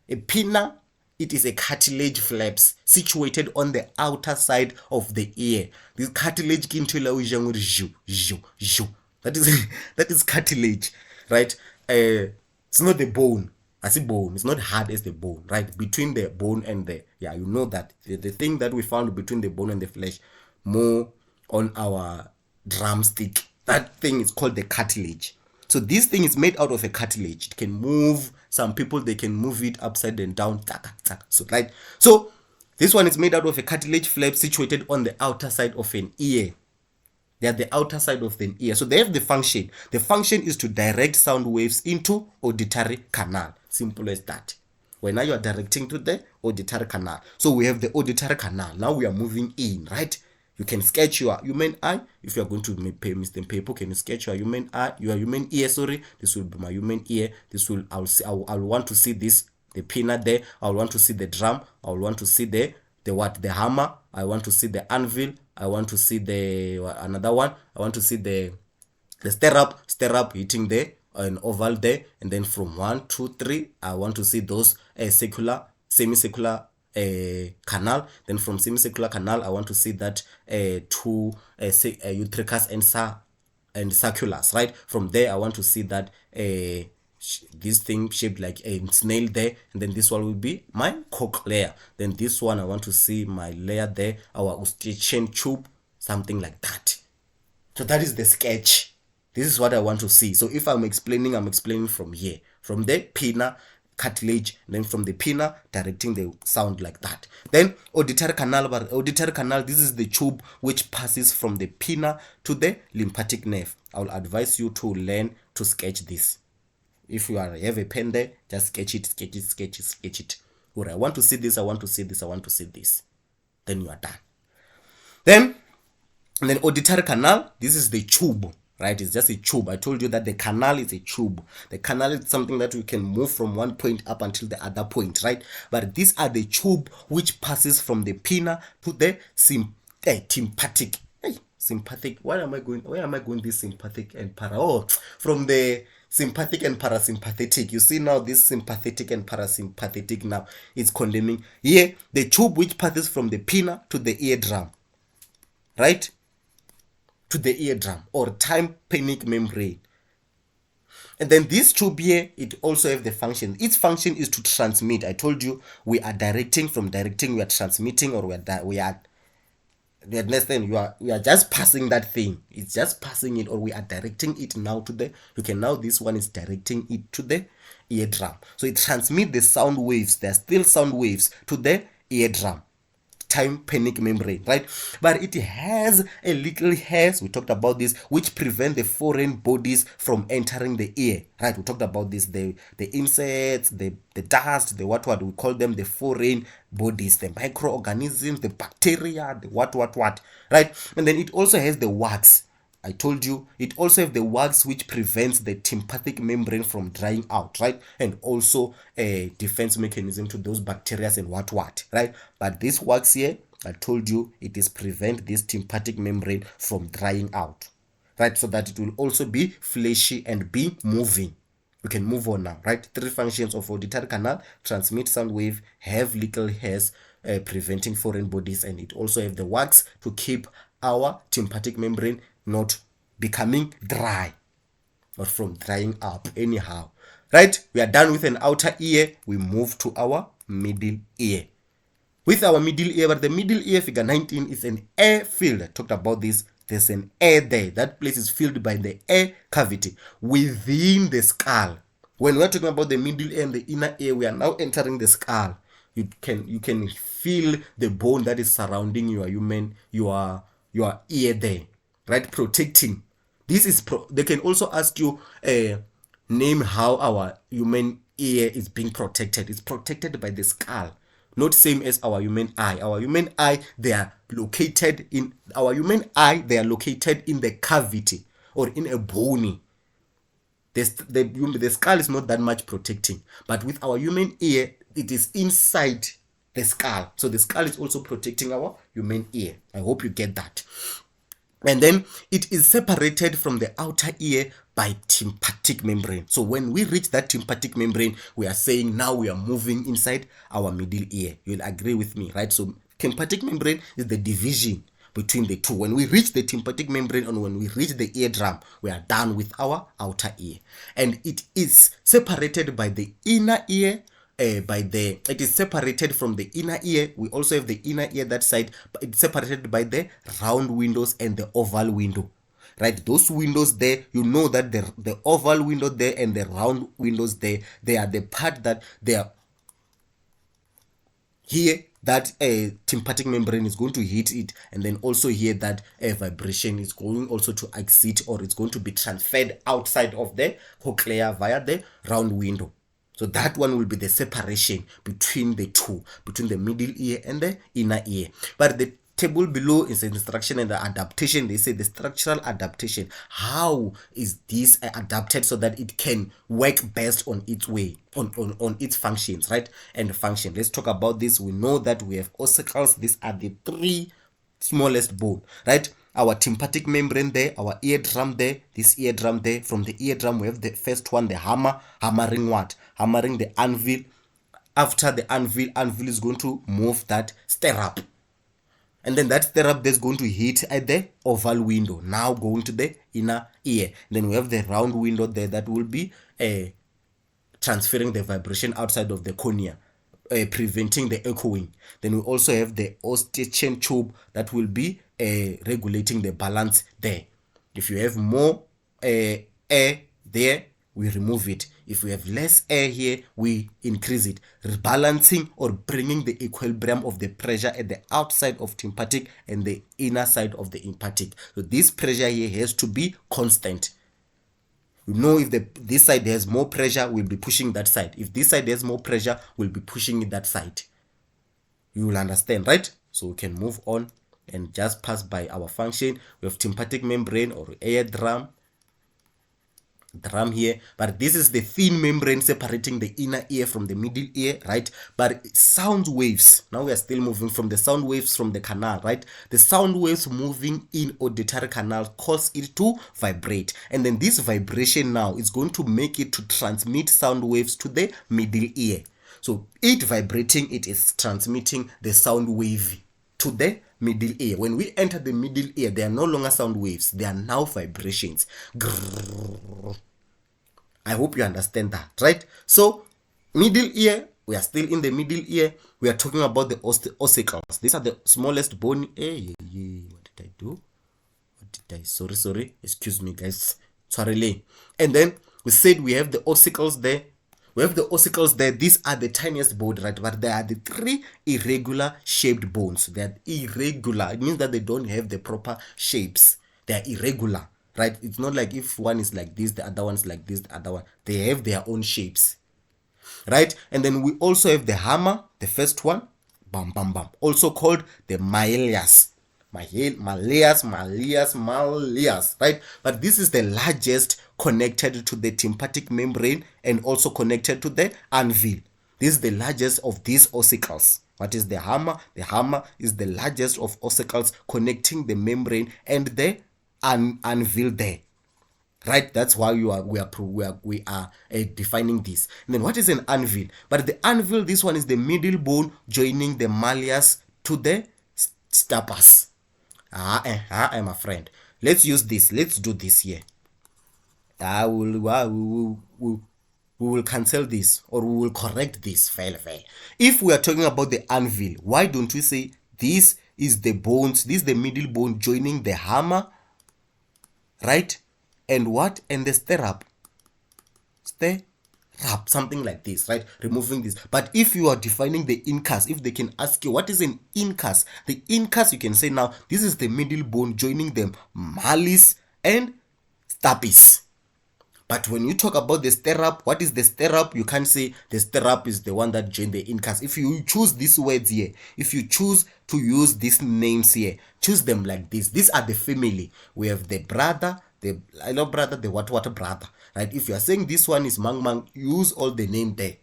a pinna, it is a cartilage flaps situated on the outer side of the ear. This cartilage that is cartilage, right? It's not the bone. I see bone. It's not hard as the bone, right? Between the bone and the, yeah, you know that the thing that we found between the bone and the flesh, more on our drumstick, that thing is called the cartilage. So this thing is made out of a cartilage. It can move. Some people, they can move it upside and down. So, right? So this one is made out of a cartilage flap situated on the outer side of an ear. They are the outer side of the ear. So they have the function. The function is to direct sound waves into auditory canal. Simple as that. When now you are directing to the auditory canal. So we have the auditory canal. Now we are moving in, right? You can sketch your human eye. If you are going to pay Mr. Paper, can you sketch your human eye, your human ear? Sorry, this will be my human ear. This will I'll want to see this, the pinna there. I'll want to see the drum. I'll want to see the hammer. I want to see the anvil. I want to see the another one. I want to see the stirrup hitting there, an oval there, and then from 1, 2, 3, I want to see those semicircular canal. Then from semicircular canal I want to see that two utricus and sulculus, right? From there I want to see that this thing shaped like a snail there, and then this one will be my cochlea. Then this one I want to see my layer there, our Eustachian tube, something like that. So that is the sketch. This is what I want to see. So if I'm explaining from here, from the pinna, cartilage, and then from the pinna directing the sound like that. Then auditory canal, this is the tube which passes from the pinna to the lymphatic nerve. I will advise you to learn to sketch this. If you have a pen there, just sketch it. Or I want to see this, I want to see this, I want to see this. Then you are done. Then then auditory canal, this is the tube, right? It's just a tube. I told you that the canal is a tube. The canal is something that we can move from one point up until the other point, right? But these are the tube which passes from the pinna to the sympathetic. Hey, sympathetic. Where am I going this sympathetic and para? Oh, from the sympathetic and parasympathetic. You see now this sympathetic and parasympathetic now is condemning. Here, the tube which passes from the pinna to the eardrum, right? To the eardrum or tympanic membrane. And then this tube here, it also have the function. Its function is to transmit. I told you we are directing. From directing, we are transmitting, or we understand, we are just passing that thing. It's just passing it, or we are directing it now to the, this one is directing it to the eardrum. So it transmits the sound waves. There are still sound waves to the eardrum, tympanic membrane, right? But it has a little hairs, we talked about this, which prevent the foreign bodies from entering the ear, right? We talked about this, the insects, the dust, the what we call them, the foreign bodies, the microorganisms, the bacteria, the what, right? And then it also has the wax. I told you it also have the wax which prevents the tympanic membrane from drying out, right? And also a defense mechanism to those bacteria and what, right? But this wax here, I told you, it is prevent this tympanic membrane from drying out, right? So that it will also be fleshy and be moving. We can move on now, right? 3 functions of auditory canal: transmit sound wave, have little hairs, preventing foreign bodies, and it also have the wax to keep our tympanic membrane not becoming dry or from drying up anyhow, right? We are done with an outer ear. We move to our middle ear. With our middle ear, but the middle ear, figure 19, is an air field. I talked about this. There's an air there. That place is filled by the air cavity within the skull. When we're talking about the middle ear and the inner ear, we are now entering the skull. You can feel the bone that is surrounding your ear there, right? Protecting. This is they can also ask you name how our human ear is being protected. It's protected by the skull, not same as our human eye. Our human eye, they are located in the cavity or in a bony. The skull is not that much protecting, but with our human ear, it is inside the skull. So the skull is also protecting our human ear. I hope you get that. And then it is separated from the outer ear by tympanic membrane. So when we reach that tympanic membrane, we are saying now we are moving inside our middle ear. You'll agree with me, right? So tympanic membrane is the division between the two. When we reach the tympanic membrane and when we reach the eardrum, we are done with our outer ear. And it is separated by the inner ear. It is separated from the inner ear. We also have the inner ear that side, but it's separated by the round windows and the oval window, right? Those windows there, you know that the oval window there and the round windows there, they are the part that they are here, that a tympanic membrane is going to hit it, and then also here that a vibration is going also to exit, or it's going to be transferred outside of the cochlea via the round window. So that one will be the separation between the two, between the middle ear and the inner ear. But the table below is the instruction and the adaptation. They say the structural adaptation. How is this adapted so that it can work best on its way, on its functions, right? And function. Let's talk about this. We know that we have ossicles. These are the 3 smallest bone, right? Our tympanic membrane there, our eardrum there, this eardrum there. From the eardrum, we have the first one, the hammer. Hammering what? Hammering the anvil. After the anvil is going to move that stirrup. And then that stirrup is going to hit at the oval window. Now going to the inner ear. Then we have the round window there that will be transferring the vibration outside of the cornea, preventing the echoing. Then we also have the Eustachian tube that will be regulating the balance there. If you have more air there, we remove it. If we have less air here, we increase it, rebalancing or bringing the equilibrium of the pressure at the outside of tympanic and the inner side of the tympanic. So this pressure here has to be constant. You know, if this side has more pressure, we'll be pushing that side. If this side has more pressure, we'll be pushing that side. You will understand, right? So we can move on and just pass by our function. We have tympanic membrane or eardrum here, but this is the thin membrane separating the inner ear from the middle ear, right? But sound waves, now we are still moving from the sound waves from the canal, right? The sound waves moving in auditory canal cause it to vibrate, and then this vibration now is going to make it to transmit sound waves to the middle ear. So it vibrating, it is transmitting the sound wave to the middle ear. When we enter the middle ear, they are no longer sound waves, they are now vibrations. Grrr. I hope you understand that, right? So middle ear, we are still in the middle ear. We are talking about the ossicles. These are the smallest bone. What did I do? Sorry, excuse me, guys. Sorry. And then we said we have the ossicles there. These are the tiniest bone, right? But they are the three irregular shaped bones. They are irregular. It means that they don't have the proper shapes. They are irregular, right? It's not like if one is like this, the other one's like this, the other one. They have their own shapes, right? And then we also have the hammer, the first one, also called the malleus. Malleus, right? But this is the largest, connected to the tympanic membrane and also connected to the anvil. This is the largest of these ossicles. What is the hammer? The hammer is the largest of ossicles connecting the membrane and the anvil there. Right, that's why we are defining this. And then what is an anvil? But the anvil, this one is the middle bone joining the malleus to the stapes. My friend, let's use this. Let's do this here. We will cancel this, or we will correct this fail. If we are talking about the anvil, why don't we say this is the bones? This is the middle bone joining the hammer, right? And what? And the stirrup, something like this, right? Removing this. But if you are defining the incus, if they can ask you what is an incus, the incus, you can say now this is the middle bone joining them malleus and stapes. But when you talk about the stirrup, what is the stirrup? You can't say the stirrup is the one that joined the incus. If you choose these words here, if you choose to use these names here, choose them like this. These are the family. We have the brother, the brother, the what brother, right? If you are saying this one is mang, use all the name there.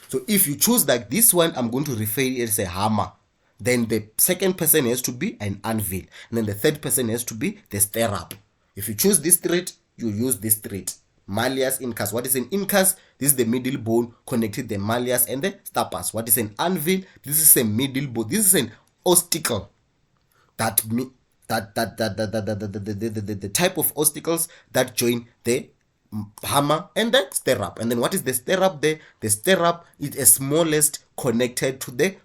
So if you choose like this one, I'm going to refer it as a hammer. Then the second person has to be an anvil, and then the third person has to be the stirrup. If you choose this trait, you use this trait. Malleus, incus. What is an incus? This is the middle bone connected the malleus and the stapes. What is an anvil? This is a middle bone. This is an osticle. The type of osticles that join the hammer and the stirrup. And then what is the stirrup there? The stirrup is the smallest connected to the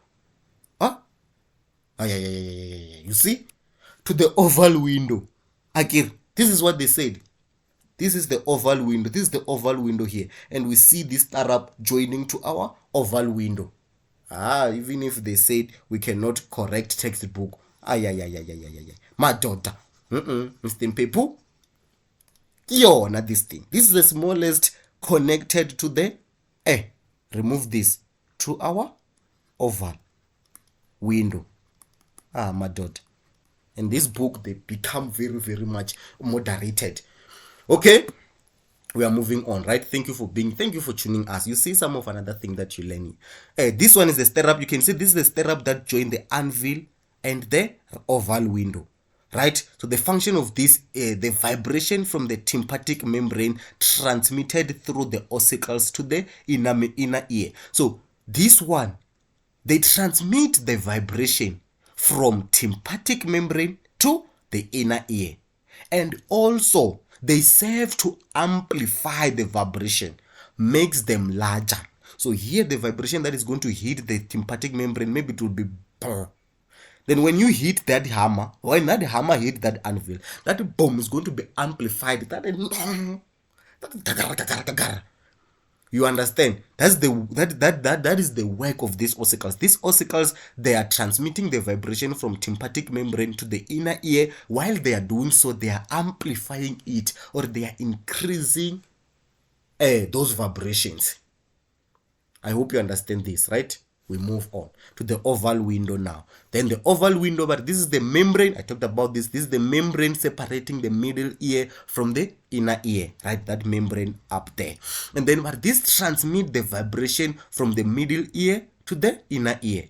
you see, to the oval window. Again, this is what they said. This is the oval window. This is the oval window here. And we see this stirrup joining to our oval window. Even if they said we cannot correct textbook. My daughter. Mr. Pepu. Not this thing. This is the smallest connected to the remove this to our oval window. My daughter. In this book, they become very, very much moderated. Okay, we are moving on, right? Thank you for tuning us. You see some of another thing that you're learning. This one is the stirrup. You can see this is the stirrup that join the anvil and the oval window, right? So the function of this, the vibration from the tympanic membrane transmitted through the ossicles to the inner ear. So this one, they transmit the vibration from tympanic membrane to the inner ear, and also they serve to amplify the vibration, makes them larger. So here the vibration that is going to hit the tympanic membrane, maybe it will be then when you hit that hammer, when that hammer hit that anvil, that boom is going to be amplified. You understand? That's that is the work of these ossicles. These ossicles, they are transmitting the vibration from tympanic membrane to the inner ear. While they are doing so, they are amplifying it, or they are increasing those vibrations. I hope you understand this, right? We move on to the oval window now. Then the oval window, but this is the membrane. I talked about this. This is the membrane separating the middle ear from the inner ear, right? That membrane up there. And then but this transmit the vibration from the middle ear to the inner ear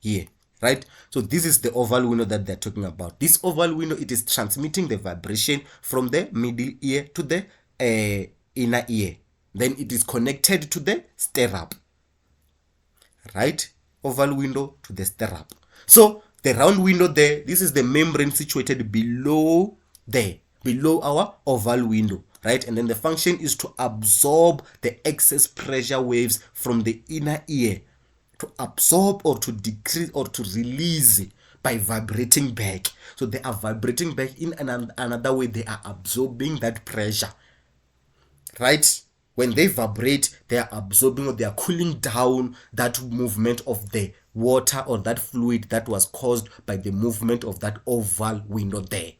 here, right? So this is the oval window that they're talking about. This oval window, it is transmitting the vibration from the middle ear to the inner ear. Then it is connected to the stirrup, right? Oval window to the stirrup. So the round window there, this is the membrane situated below there, below our oval window, right? And then the function is to absorb the excess pressure waves from the inner ear, to absorb or to decrease or to release by vibrating back. So they are vibrating back in another way. They are absorbing that pressure, right? When they vibrate, they are absorbing or they are cooling down that movement of the water or that fluid that was caused by the movement of that oval window there.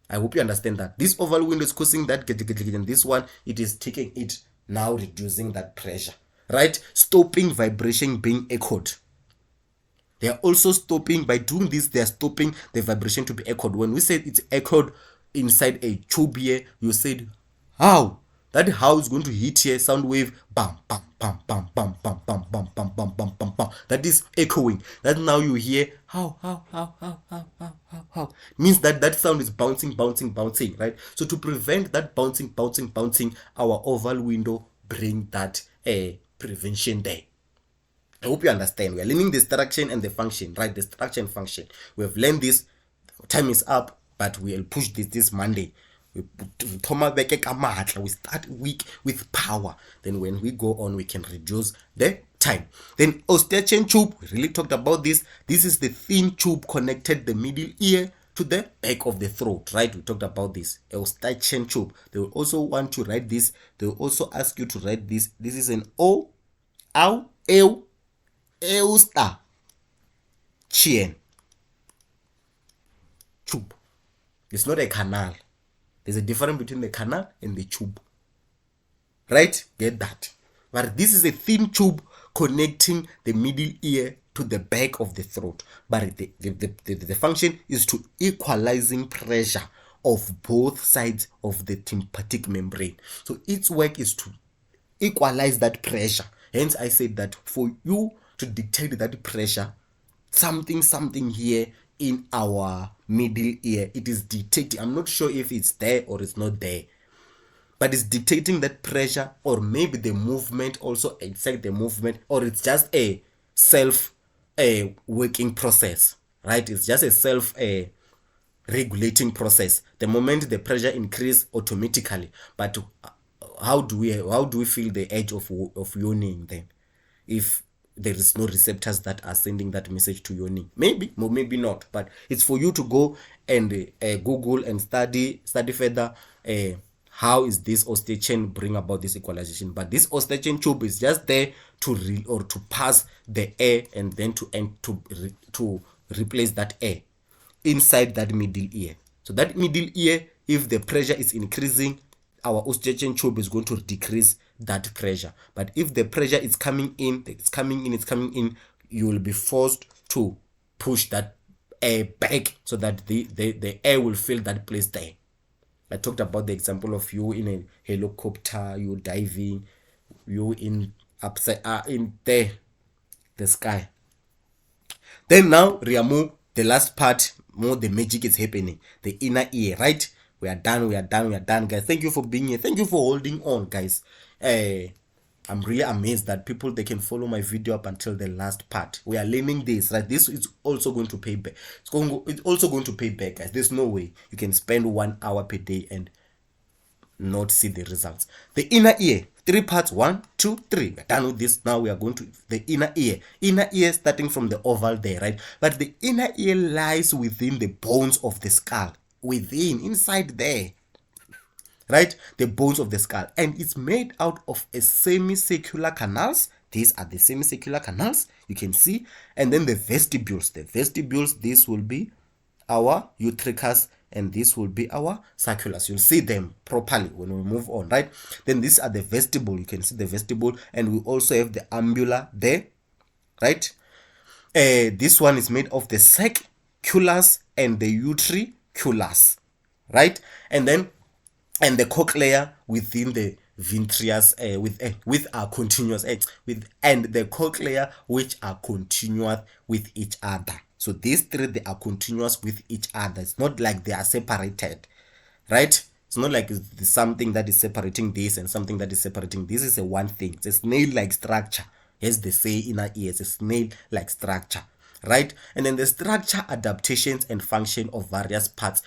I hope you understand that. This oval window is causing that, and this one, it is taking it now, reducing that pressure, right? Stopping vibration being echoed. They are also stopping, by doing this, they are stopping the vibration to be echoed. When we said it's echoed inside a tube here, you said, how? That how is going to hit here, sound wave, bam, bam, bam, bam, bam, bam, bam, bam, bam, bam, bam, bam, bam. That is echoing. That now you hear how. Means that that sound is bouncing, right? So to prevent that bouncing, our oval window bring that prevention there. I hope you understand. We are learning the structure and the function, right? The structure and function. We have learned this. Time is up, but we will push this Monday. We start week with power. Then when we go on, we can reduce the time. Then Eustachian tube, we really talked about this. This is the thin tube connected the middle ear to the back of the throat, right? We talked about this Eustachian tube. They will also want to write this. They will also ask you to write this. This is an Eustachian tube. It's not a canal. There's a difference between the canal and the tube, right? Get that. But this is a thin tube connecting the middle ear to the back of the throat. But the function is to equalizing pressure of both sides of the tympanic membrane. So its work is to equalize that pressure. Hence I said that for you to detect that pressure, something here in our middle ear, it is detecting. I'm not sure if it's there or it's not there, but it's detecting that pressure, or maybe the movement also exact the movement, or it's just a self working process, right? It's just a self regulating process. The moment the pressure increase automatically, but how do we feel the edge of yawning then, if there is no receptors that are sending that message to yawning? Maybe or maybe not, but it's for you to go and Google and study further how is this Eustachian bring about this equalization. But this Eustachian tube is just there to pass the air and then to replace that air inside that middle ear. So that middle ear, if the pressure is increasing, our Eustachian tube is going to decrease that pressure. But if the pressure is coming in, you will be forced to push that air back so that the air will fill that place there. I talked about the example of you in a helicopter, you diving, you in the sky. Then now, Riamu, the last part, more the magic is happening. The inner ear, right? We are done, guys. Thank you for being here. Thank you for holding on, guys. I'm really amazed that people, they can follow my video up until the last part. We are learning this, right? This is also going to pay back. It's also going to pay back, guys. There's no way you can spend 1 hour per day and not see the results. The inner ear, 3 parts, 1, 2, 3. We're done with this. Now we are going to the inner ear. Inner ear starting from the oval there, right? But the inner ear lies within the bones of the skull. Inside there, right? The bones of the skull, and it's made out of a semicircular canals. These are the semicircular canals you can see, and then the vestibules. This will be our utricus, and this will be our circulus. You'll see them properly when we move on, right? Then these are the vestibule. You can see the vestibule, and we also have the ambula there, right? This one is made of the saculus and the utriculus, right? And the cochlea within the vitreous with are continuous and the cochlea which are continuous with each other. So these three, they are continuous with each other. It's not like they are separated, right? It's not like it's something that is separating this and something that is separating this. Is a one thing. It's a snail-like structure, as they say in our ears. A snail-like structure, right? And then the structure, adaptations, and function of various parts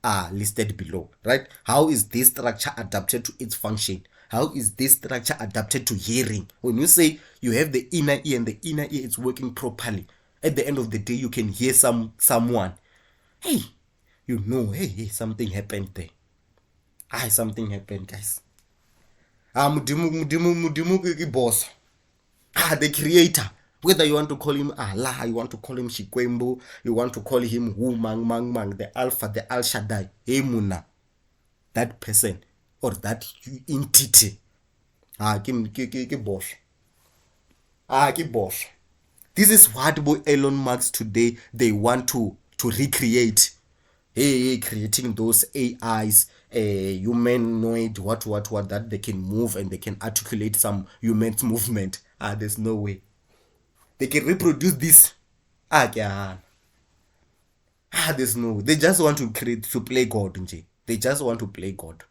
are listed below, right? How is this structure adapted to its function? How is this structure adapted to hearing? When you say you have the inner ear and the inner ear is working properly, at the end of the day you can hear someone. Hey, you know, hey, something happened there. Something happened, guys. Mudimu boss. The creator. Whether you want to call him Allah, you want to call him Shikwembu, you want to call him Wu Mang, the Alpha, the Al Shaddai, Emuna, that person or that entity. Ki boss. Ki boss. This is what Elon Musk today they want to recreate. Creating those AIs, humanoid, what that they can move and they can articulate some human's movement. There's no way they can reproduce this. There's no way. They just want to play God. They just want to play God.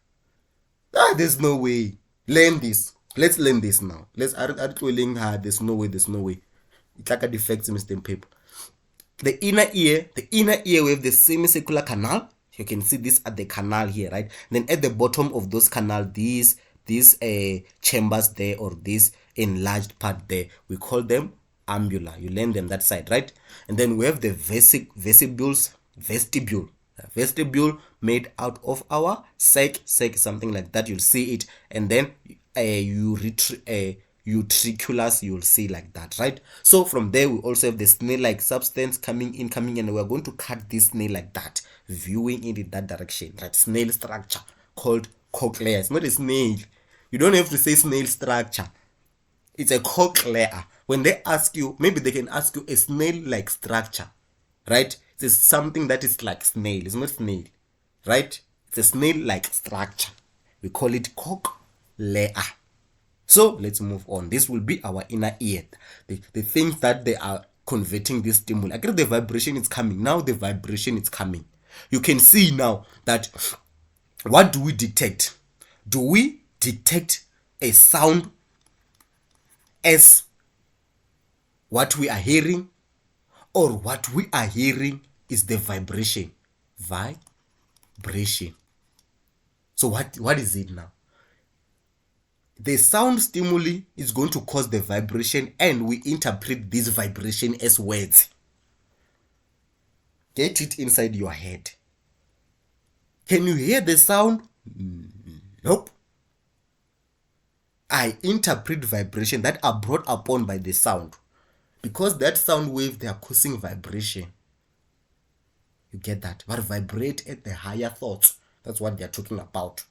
There's no way. Learn this. Let's learn this now. Let's there's no way. It's like a defects Mr. Paper. The inner ear we have the semicircular canal. You can see this at the canal here, right? Then at the bottom of those canal, these chambers there, or this enlarged part there, we call them ambula. You learn them that side, right? And then we have the vestibule made out of our sac, something like that. You'll see it. And then utriculus, you'll see like that, right? So from there we also have the snail-like substance coming in, and we're going to cut this snail like that, viewing it in that direction, right? Snail structure called cochlea. It's not a snail. You don't have to say snail structure. It's a cochlea. When they ask you, maybe they can ask you a snail-like structure, right? It's something that is like snail. It's not snail, right? It's a snail-like structure. We call it cochlea. So let's move on. This will be our inner ear. The things that they are converting this stimuli. I guess the vibration is coming. Now the vibration is coming. You can see now that what do we detect? Do we detect a sound as what we are hearing, or what we are hearing is the vibration? Vibration. So what is it now? The sound stimuli is going to cause the vibration, and we interpret this vibration as words. Get it inside your head. Can you hear the sound? Nope. I interpret vibration that are brought upon by the sound, because that sound wave, they are causing vibration. You get that? But vibrate at the higher thoughts. That's what they are talking about.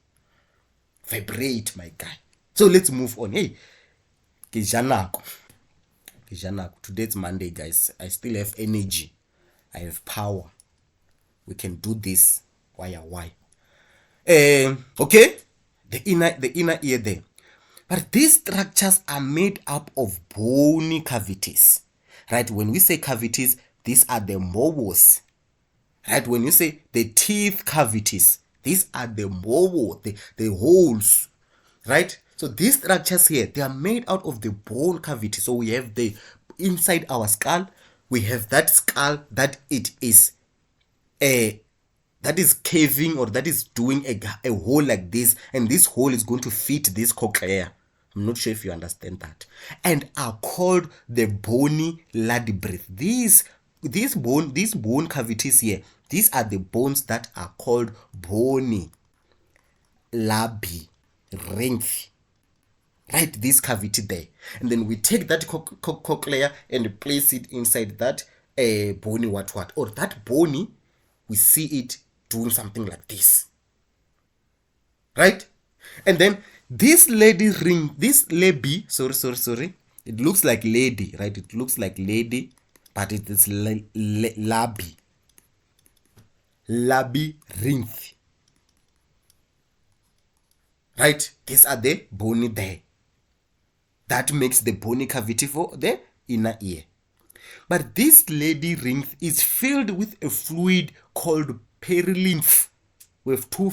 Vibrate, my guy. So let's move on. Hey, Kijanako. Today's Monday, guys. I still have energy. I have power. We can do this. Why? Okay. The inner ear there. But these structures are made up of bony cavities, right? When we say cavities, these are the mobos, right? When you say the teeth cavities, these are the mobo, the holes, right? So these structures here, they are made out of the bone cavity. So we have the inside our skull, we have that skull that it is that is caving, or that is doing a hole like this, and this hole is going to fit this cochlea. I'm not sure if you understand that. And are called the bony labyrinth. These bone cavities here, these are the bones that are called bony labyrinth. Right, this cavity there. And then we take that cochlea and place it inside that bony what, or that bony, we see it doing something like this, right? And then this laby, It looks like lady, right? It looks like lady, but it is labyrinth. Right? These are the bony there. That makes the bony cavity for the inner ear. But this labyrinth is filled with a fluid called perilymph. We have two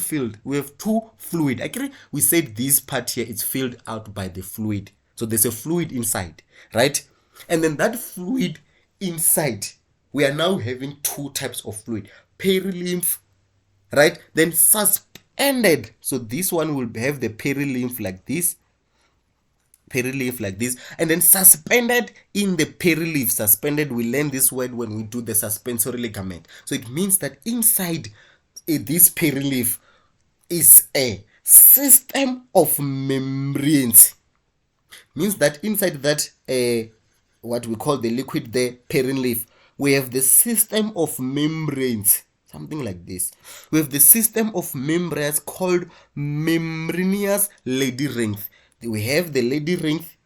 fluid. Actually, we said this part here is filled out by the fluid. So there's a fluid inside, right? And then that fluid inside, we are now having two types of fluid. Perilymph, right? Then suspended. So this one will have the perilymph like this. Perilymph like this, and then suspended in the perilymph. Suspended, we learn this word when we do the suspensory ligament. So it means that inside this perilymph is a system of membranes. Means that inside that what we call the liquid there, perilymph, we have the system of membranes, something like this. We have the system of membranes called membranous labyrinth. We have the labyrinth,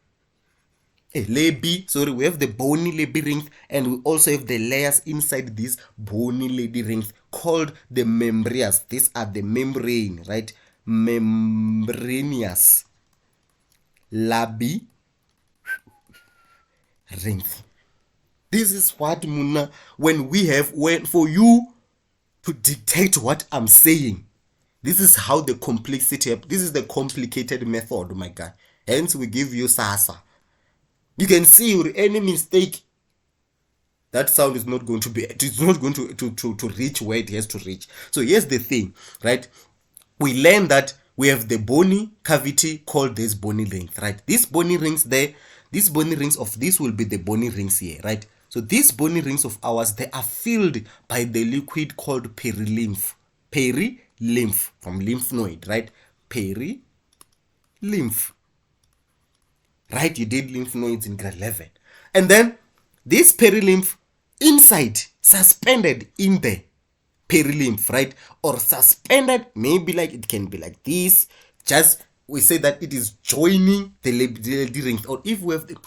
we have the bony labyrinth, and we also have the layers inside this bony labyrinth called the membranes. These are the membrane, right? Membranous labyrinth. This is what Muna, when for you to detect what I'm saying, this is how the complexity, this is the complicated method, my guy. Hence we give you SASA. You can see with any mistake, that sound is not going to be, it's not going to reach where it has to reach. So here's the thing, right? We learn that we have the bony cavity called this bony ring, right? These bony rings there, these bony rings of this will be the bony rings here, right? So these bony rings of ours, they are filled by the liquid called perilymph. Perilymph, from lymph node, right? Perilymph. Right, you did lymph nodes in grade 11. And then this perilymph inside, suspended in the perilymph, right? Or suspended, maybe like it can be like this. Just we say that it is joining the labyrinth, or if we have the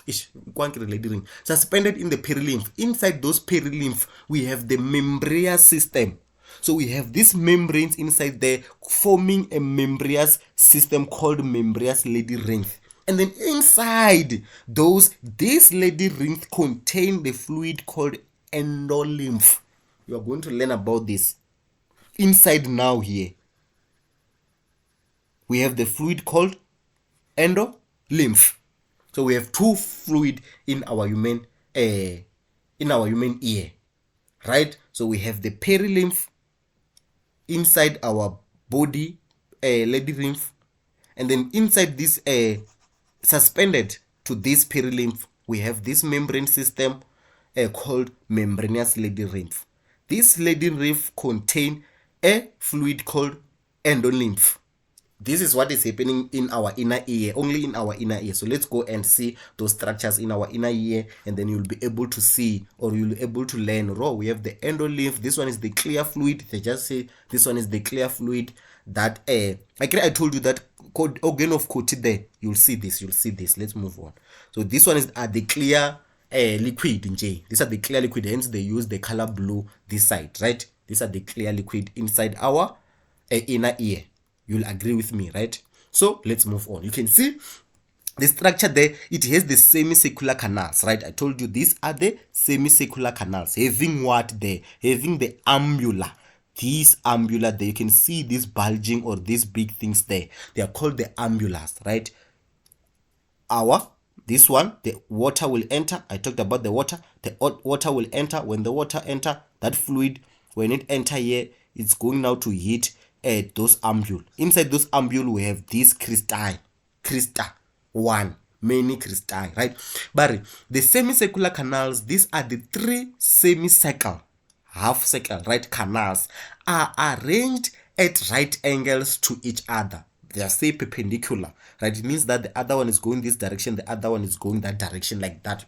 labyrinth suspended in the perilymph. Inside those perilymph, we have the membranous system. So we have these membranes inside there forming a membranous system called membranous labyrinth. And then inside this labyrinth contain the fluid called endolymph. You are going to learn about this inside now here. We have the fluid called endolymph. So we have two fluid in our human ear, right? So we have the perilymph inside our body labyrinth, and then inside this suspended to this perilymph, we have this membrane system called membranous labyrinth. This labyrinth contain a fluid called endolymph. This is what is happening in our inner ear, only in our inner ear. So let's go and see those structures in our inner ear, and then you'll be able to see, or you'll be able to learn. We have the endolymph. This one is the clear fluid. They just say this one is the clear fluid. That I told you that organ of Coti there. You'll see this. Let's move on. So this one is the clear liquid in J. These are the clear liquid. Hence they use the color blue this side, right? These are the clear liquid inside our inner ear. You'll agree with me, right? So let's move on. You can see the structure there. It has the semicircular canals, right? I told you these are the semicircular canals. Having what there? Having the ambula. These ambula there. You can see this bulging or these big things there. They are called the ambulas, right? This one, the water will enter. I talked about the water. The water will enter. When the water enter, that fluid, when it enter here, it's going now to hit those ambule. Inside those ambule, we have this crista, many cristae, right? But the semicircular canals, these are the three semicircle, half circle, right? Canals are arranged at right angles to each other. They are say perpendicular, right? It means that the other one is going this direction, the other one is going that direction, like that,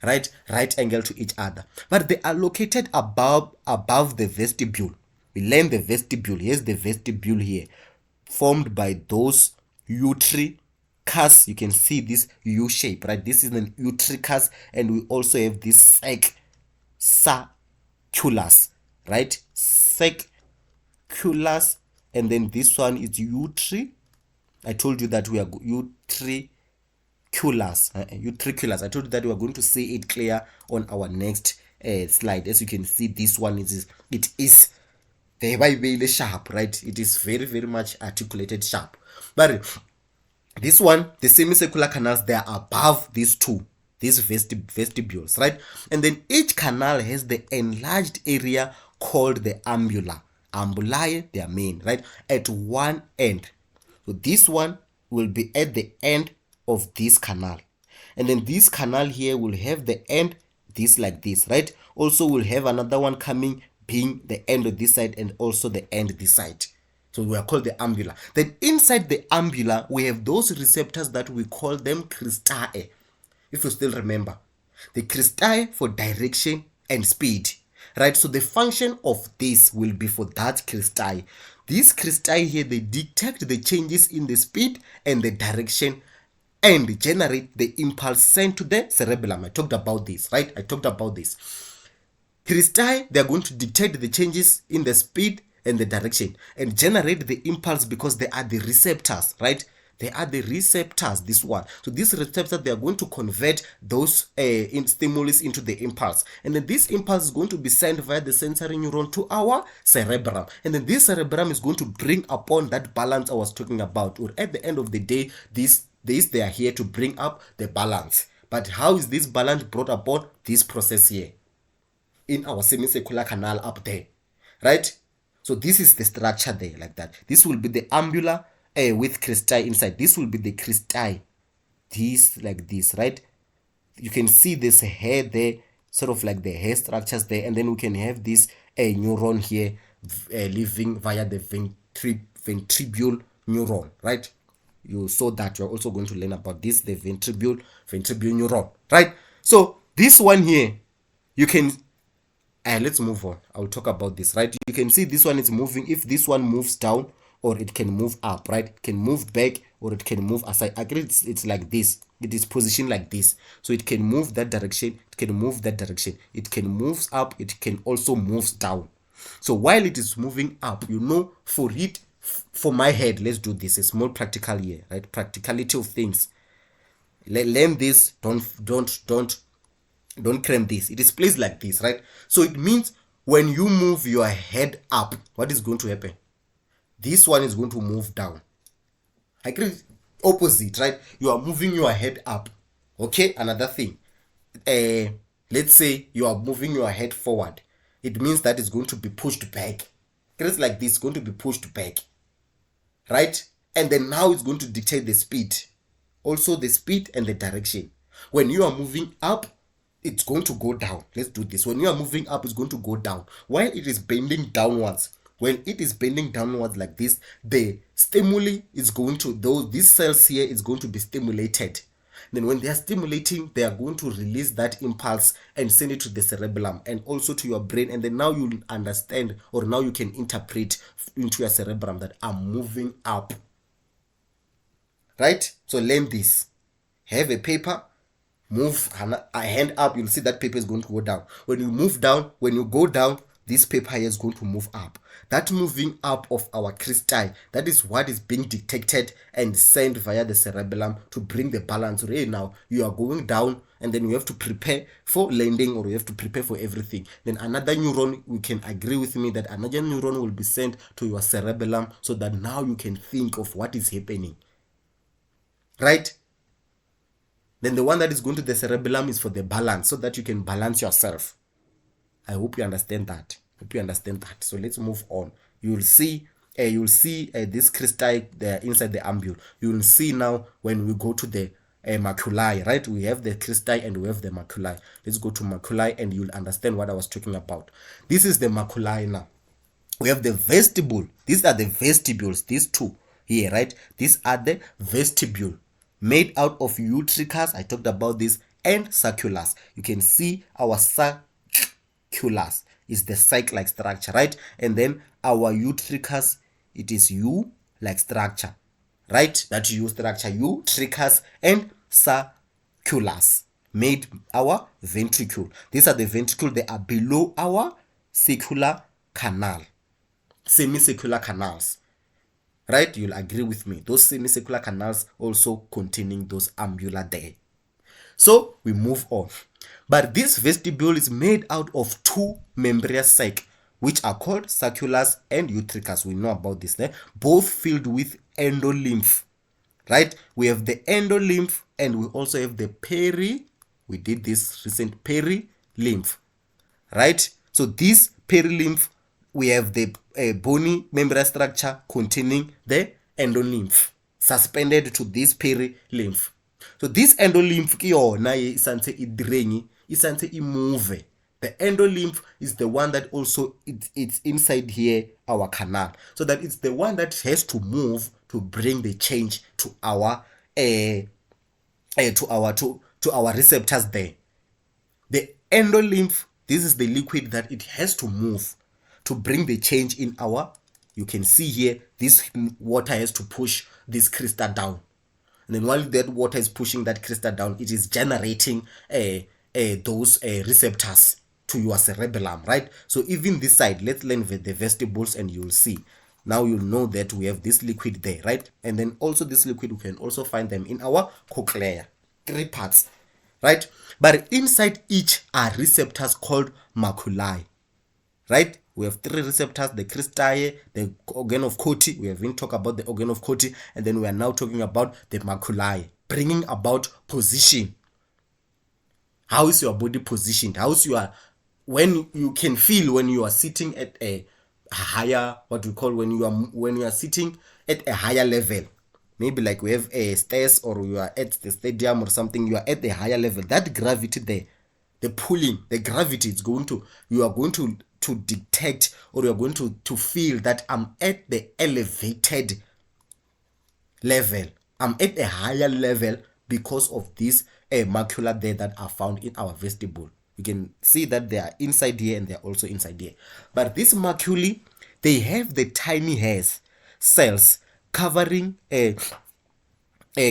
right angle to each other. But they are located above the vestibule. We learn the vestibule. Here's the vestibule here, formed by those uretry cus, you can see this U shape, right? This is an utricus, and we also have this circulus, right? Circulus, and then this one is utri. I told you that we are utriculus. Utriculus. I told you that we are going to see it clear on our next slide. As you can see, this one is the sharp, right? It is very, very much articulated sharp. But this one, the semicircular canals, they are above these two, these vestibules, right? And then each canal has the enlarged area called the ambula. Ambulae, their main, right? At one end. So this one will be at the end of this canal. And then this canal here will have the end, this like this, right? Also we'll have another one coming, being the end of this side and also the end this side. So we are called the ambula. Then inside the ambula, we have those receptors that we call them cristae. If you still remember, the cristae for direction and speed, right? So the function of this will be for that cristae. These cristae here, they detect the changes in the speed and the direction and generate the impulse sent to the cerebellum. I talked about this, right? I talked about this. Cristae, they are going to detect the changes in the speed and the direction and generate the impulse because they are the receptors, right? They are the receptors, this one. So these receptors, they are going to convert those stimulus into the impulse. And then this impulse is going to be sent via the sensory neuron to our cerebrum. And then this cerebrum is going to bring upon that balance I was talking about. Or at the end of the day, they are here to bring up the balance. But how is this balance brought upon? This process here in our semicircular canal up there, right? So this is the structure there, like that. This will be the ambula with cristae inside. This will be the cristae. This like this, right? You can see this hair there, sort of like the hair structures there, and then we can have this neuron here living via the ventribule neuron, right? You saw that. You're also going to learn about this, the ventribule neuron, right? So this one here, you can let's move on. I'll talk about this, right? You can see this one is moving. If this one moves down, or it can move up, right? It can move back, or it can move aside. Actually, it's like this. It is positioned like this. So it can move that direction. It can move that direction. It can move up. It can also move down. So while it is moving up, for it, for my head, let's do this. A small practical here, right? Practicality of things. Learn this. Don't cram this. It is placed like this, right? So it means when you move your head up, what is going to happen? This one is going to move down. I agree. Opposite, right? You are moving your head up. Okay, another thing. Let's say you are moving your head forward. It means that it's going to be pushed back. It's like this, going to be pushed back. Right? And then now it's going to dictate the speed. Also the speed and the direction. When you are moving up, it's going to go down. Let's do this. When you are moving up, it's going to go down. While it is bending downwards, when it is bending downwards like this, the stimuli is going to, these cells here is going to be stimulated. Then when they are stimulating, they are going to release that impulse and send it to the cerebellum and also to your brain. And then now you understand, or now you can interpret into your cerebrum that I'm moving up. Right? So learn this. Have a paper. Move a hand up, you'll see that paper is going to go down. When you move down, when you go down, this paper here is going to move up. That moving up of our cristae, that is what is being detected and sent via the cerebellum to bring the balance. Right now, you are going down, and then you have to prepare for landing, or you have to prepare for everything. Then another neuron, you can agree with me that another neuron will be sent to your cerebellum so that now you can think of what is happening. Right? Then the one that is going to the cerebellum is for the balance, so that you can balance yourself. I hope you understand that. So let's move on. You'll see this cristae there inside the ambule. You will see now when we go to the maculae, right? We have the cristae and we have the maculae. Let's go to maculae and you'll understand what I was talking about. This is the maculae now. We have the vestibule. These are the vestibules, these two here, right? These are the vestibule, made out of utricus, I talked about this, and circulus. You can see our circulus is the cycle-like structure, right? And then our utricus, it is U-like structure. right? That U structure, utriculus and circulus, made our ventricle. These are the ventricle, they are below our circular canal, semicircular canals, right? You'll agree with me. Those semicircular canals also containing those ambula there. So we move on. But this vestibule is made out of two membranous sacs, which are called circulus and utriculus. We know about this there. Both filled with endolymph, right? We have the endolymph and we also have the we did this recent perilymph, right? So this perilymph, we have the bony membranous structure containing the endolymph suspended to this perilymph. So this endolymph ke yona e santse e drain, e santse e move. The endolymph is the one that also it's inside here our canal, so that it's the one that has to move to bring the change to our to our receptors there. The endolymph, this is the liquid that it has to move to bring the change in our, you can see here, this water has to push this crystal down. And then while that water is pushing that crystal down, it is generating those receptors to your cerebellum, right? So even this side, let's learn the vestibules and you'll see. Now you'll know that we have this liquid there, right? And then also this liquid, we can also find them in our cochlea. 3 parts, right? But inside each are receptors called maculae, right? We have 3 receptors, the cristae, the organ of Corti. We have been talking about the organ of Corti, and then we are now talking about the maculae, bringing about position. How is your body positioned? How is your, when you can feel when you are sitting at a higher, what we call when you are sitting at a higher level. Maybe like we have a stairs, or you are at the stadium or something, you are at the higher level. That gravity there, the pulling, the gravity, it's going to, you are going to detect, or you are going to feel that I'm at the elevated level. I'm at a higher level because of these macula there that are found in our vestibule. You can see that they are inside here and they are also inside here. But these maculae, they have the tiny hairs, cells, covering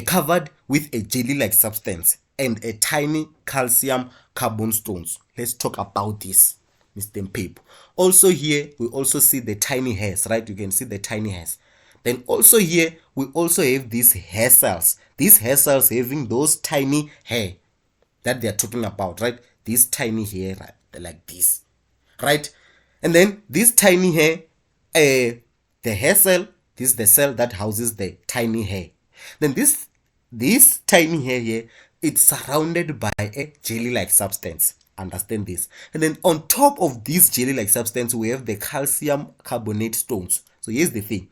covered with a jelly-like substance and a tiny calcium carbon stones. Let's talk about this, Mr. Mpep. Also here, we also see the tiny hairs, right? You can see the tiny hairs. Then also here, we also have these hair cells. These hair cells having those tiny hair that they are talking about, right? These tiny hair, right? They're like this, right? And then this tiny hair, the hair cell, this is the cell that houses the tiny hair. Then this tiny hair here, it's surrounded by a jelly-like substance. Understand this. And then on top of this jelly-like substance, we have the calcium carbonate stones. So here's the thing.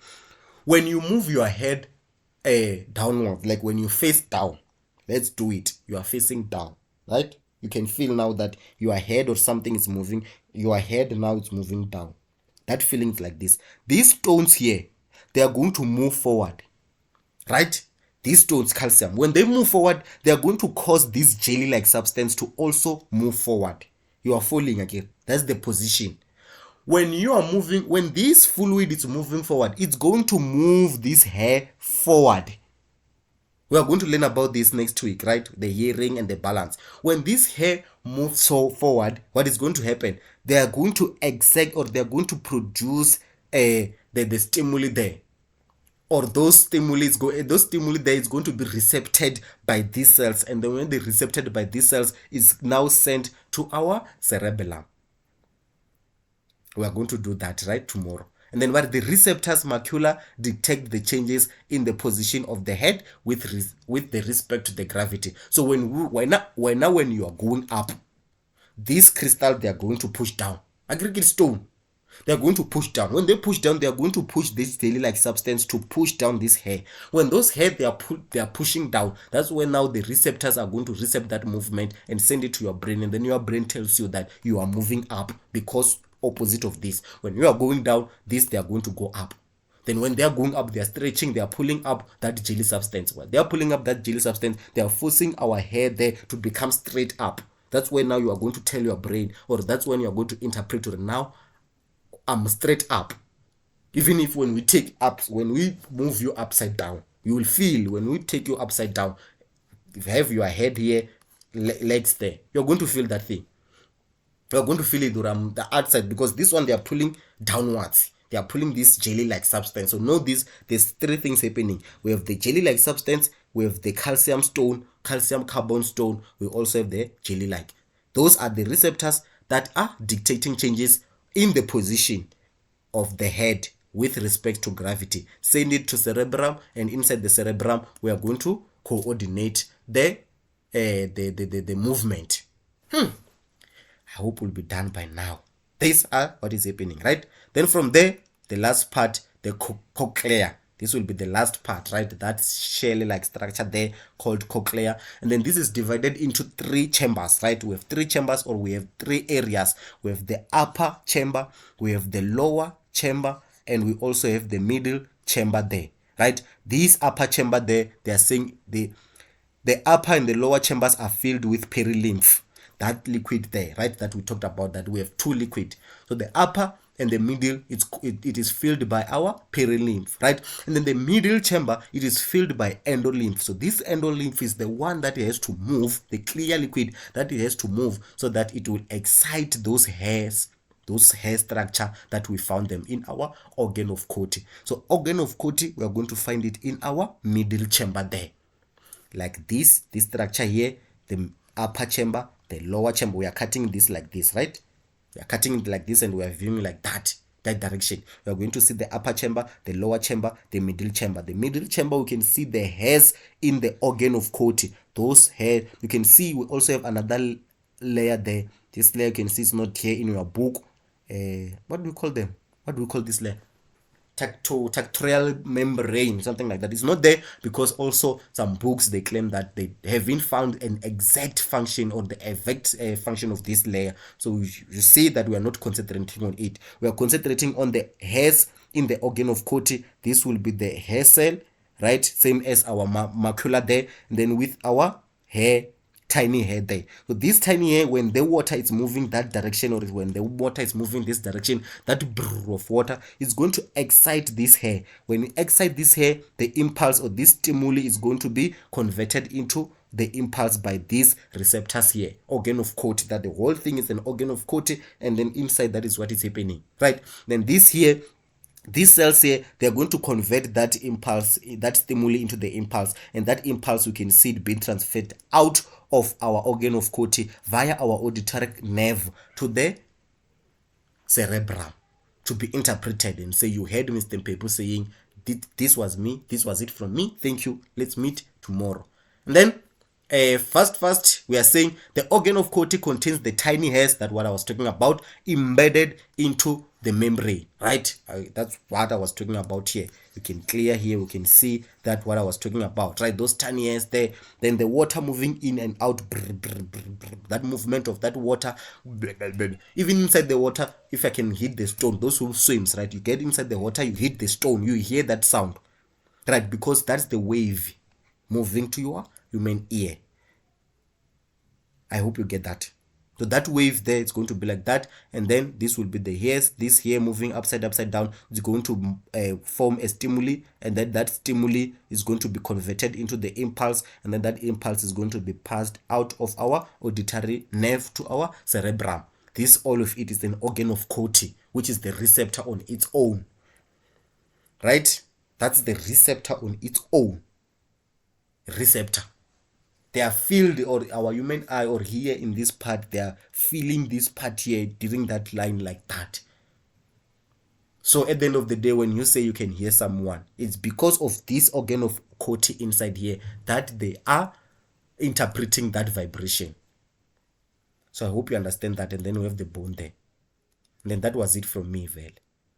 When you move your head downward, like when you face down, let's do it. You are facing down, right? You can feel now that your head or something is moving. Your head now is moving down. That feeling is like this. These stones here, they are going to move forward, right? These stones, calcium, when they move forward, they are going to cause this jelly-like substance to also move forward. You are falling again. That's the position. When you are moving, when this fluid is moving forward, it's going to move this hair forward. We are going to learn about this next week, right? The hearing and the balance. When this hair moves forward, what is going to happen? They are going to exert, or they are going to produce the stimuli there. Or those stimuli there is going to be recepted by these cells, and then when they're recepted by these cells, is now sent to our cerebellum. We are going to do that right tomorrow. And then what the receptors macula detect the changes in the position of the head with the respect to the gravity. So when you are going up, this crystal, they are going to push down. Aggregate stone, they are going to push down. When they push down, they are going to push this jelly-like substance to push down this hair. When those hair they are pushing down, that's when now the receptors are going to recept that movement and send it to your brain, and then your brain tells you that you are moving up, because opposite of this, when you are going down, this they are going to go up. Then when they are going up, they are stretching, they are pulling up that jelly substance. When they are pulling up that jelly substance, they are forcing our hair there to become straight up. That's when now you are going to tell your brain, or that's when you are going to interpret it. Now I'm straight up. Even if when we move you upside down, You will feel when we take you upside down, if you have your head here, legs there, you're going to feel that thing. You're going to feel it from the outside, because this one they are pulling downwards. They are pulling this jelly-like substance. So know this, there's three things happening. We have the jelly-like substance, we have the calcium stone, calcium carbon stone, we also have the jelly-like. Those are the receptors that are dictating changes in the position of the head with respect to gravity. Send it to cerebrum, and inside the cerebrum we are going to coordinate the movement. I hope we'll be done by now. These are what is happening, right? Then from there, the last part, the cochlea. This will be the last part, right? That shell-like structure there called cochlea. And then this is divided into three chambers, right? We have three chambers, or we have three areas. We have the upper chamber, we have the lower chamber, and we also have the middle chamber there, right? These upper chamber there, they are saying the upper and the lower chambers are filled with perilymph. That liquid there, right, that we talked about, that we have two liquid. So the upper and the middle, it is filled by our perilymph, right? And then the middle chamber, it is filled by endolymph. So this endolymph is the one that has to move, the clear liquid that it has to move, so that it will excite those hairs, those hair structure that we found them in our organ of Corti. So organ of Corti, we are going to find it in our middle chamber there, like this structure here, the upper chamber, the lower chamber. We are cutting this like this, right? We are cutting it like this, and we are viewing like that direction. We are going to see the upper chamber, the lower chamber, the middle chamber. The middle chamber, we can see the hairs in the organ of Corti. Those hair, you can see we also have another layer there. This layer you can see is not here in your book. What do we call them? What do we call this layer? Tactorial membrane, something like that. It's not there because also some books, they claim that they haven't found an exact function or the exact function of this layer. So you see that we are not concentrating on it. We are concentrating on the hairs in the organ of Corti. This will be the hair cell, right? Same as our macula there. And then with our hair, tiny hair there. So this tiny hair, when the water is moving that direction, or when the water is moving this direction, that brr of water is going to excite this hair. When you excite this hair, the impulse or this stimuli is going to be converted into the impulse by these receptors here, organ of Corti. That the whole thing is an organ of Corti, and then inside that is what is happening, right? Then this here, these cells here, they are going to convert that impulse, that stimuli, into the impulse, and that impulse, you can see it being transferred out of our organ of Corti via our auditory nerve to the cerebrum to be interpreted, and say, you heard Mr. Pepu saying, this was me, this was it from me, thank you, let's meet tomorrow. And then first we are saying the organ of Corti contains the tiny hairs, that what I was talking about, embedded into the membrane, right? That's what I was talking about here. You can clear here, we can see that what I was talking about, right? Those tiny hairs there, then the water moving in and out, that movement of that water, even inside the water. If I can hit the stone, those who swims, right, you get inside the water, you hit the stone, you hear that sound, right? Because that's the wave moving to your human ear. I hope you get that. So that wave there, it's going to be like that, and then this will be the hairs. This hair moving upside down, it's going to form a stimuli, and then that stimuli is going to be converted into the impulse, and then that impulse is going to be passed out of our auditory nerve to our cerebrum. This, all of it, is an organ of Corti, which is the receptor on its own, right? That's the receptor on its own. Receptor. They are filled, or our human eye, or here in this part, they are feeling this part here during that line like that. So at the end of the day, when you say you can hear someone, it's because of this organ of Corti inside here that they are interpreting that vibration. So I hope you understand that, and then we have the bone there. And then that was it from me, Vel.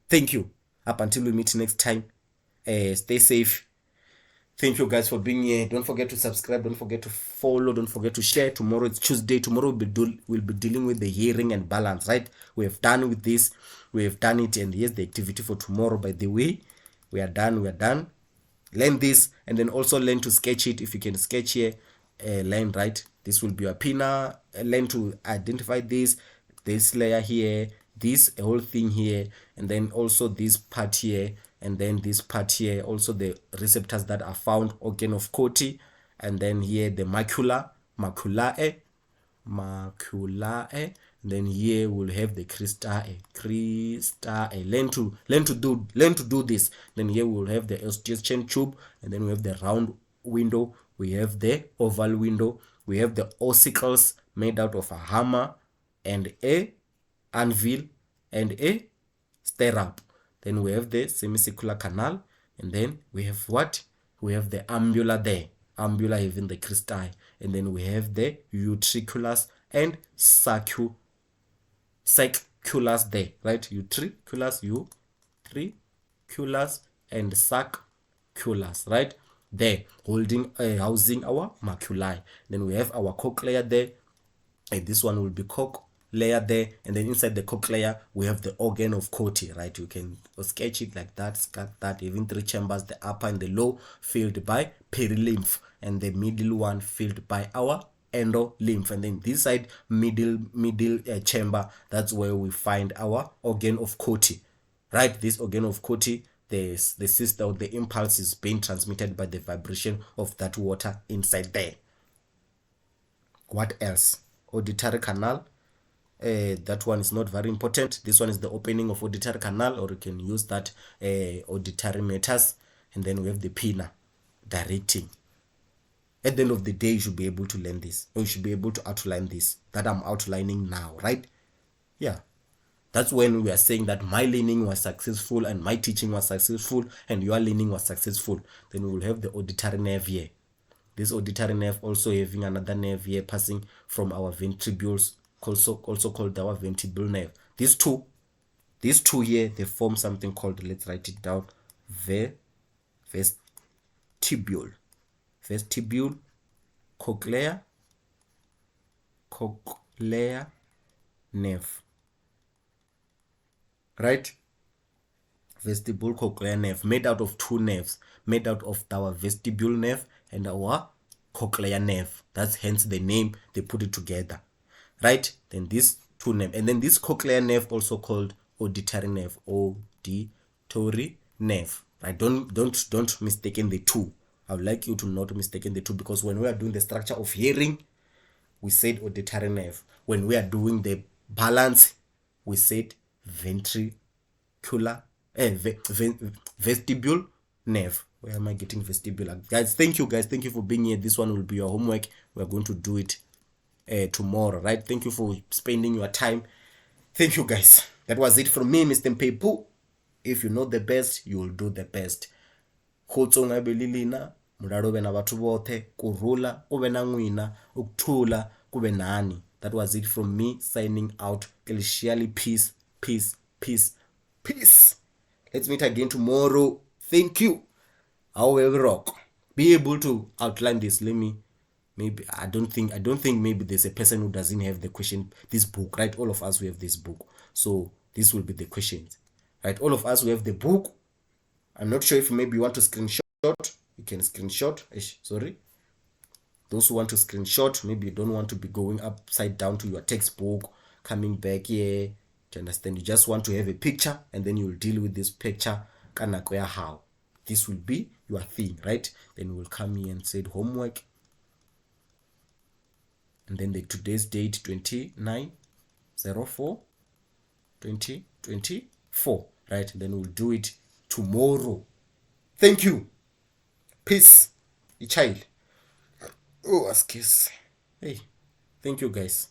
Thank you. Up until we meet next time, stay safe. Thank you guys for being here. Don't forget to subscribe. Don't forget to follow. Don't forget to share. Tomorrow it's Tuesday. Tomorrow we'll be dealing with the hearing and balance, right? We have done with this. We have done it. And here's the activity for tomorrow, by the way. We are done. Learn this, and then also learn to sketch it. If you can sketch here, learn, right? This will be your pinna. Learn to identify this layer here, this whole thing here, and then also this part here, and then this part here also the receptors that are found, organ of Corti, and then here the maculae, then here we'll have the cristae. Learn to do this. Then here we'll have the Eustachian tube, and then we have the round window, we have the oval window, we have the ossicles made out of a hammer and a anvil and a stirrup. Then we have the semicircular canal, and then we have what? We have the ambula there. Ambula having the cristae, and then we have the utriculus and circulus there, right? Utriculus and circulus, right? There, housing our maculae. Then we have our cochlea there, and this one will be cochlea there, and then inside the cochlea we have the organ of Corti, right? You can sketch it like that, having 3 chambers, the upper and the low filled by perilymph, and the middle one filled by our endolymph, and then this side middle chamber, that's where we find our organ of Corti, right? This organ of Corti, the system or the impulse is being transmitted by the vibration of that water inside there. What else? Auditory canal. That one is not very important. This one is the opening of auditory canal, or you can use that auditory meatus, and then we have the pinna directing. At the end of the day, you should be able to learn this, or you should be able to outline this that I'm outlining now, right? Yeah, that's when we are saying that my learning was successful and my teaching was successful and your learning was successful. Then we will have the auditory nerve here. This auditory nerve also having another nerve here passing from our vestibules, also called our vestibule nerve. These two here, they form something called, let's write it down, vestibule, cochlear nerve, right? Vestibule cochlear nerve, made out of 2 nerves, made out of our vestibule nerve and our cochlear nerve. That's hence the name they put it together, right? Then these 2 nerves, and then this cochlear nerve also called auditory nerve, right? Don't mistaken the two. I would like you to not mistaken the two, because when we are doing the structure of hearing, we said auditory nerve. When we are doing the balance, we said vestibule nerve. Where am I getting vestibular? Guys, thank you for being here. This one will be your homework. We're going to do it tomorrow, right? Thank you for spending your time. Thank you, guys. That was it from me, Mr. Mpepu. If you know the best, you will do the best. Khotsonga belilina, mudalo bena batho bothe, kurula, ube na ngwina, ukuthula, kube nani. That was it from me, signing out. Peace. Let's meet again tomorrow. Thank you. I will rock. Be able to outline this. I don't think maybe there's a person who doesn't have the question, this book, right? All of us, we have this book. So this will be the questions, right? All of us, we have the book. I'm not sure if maybe you want to screenshot. You can screenshot. Sorry. Those who want to screenshot, maybe you don't want to be going upside down to your textbook, coming back here. Do you understand? You just want to have a picture, and then you'll deal with this picture. How this will be your thing, right? Then we'll come here and say homework, and then the today's date 29/04/2024, right? Then we'll do it tomorrow. Thank you. Peace. A child. Oh, excuse. Hey, thank you, guys.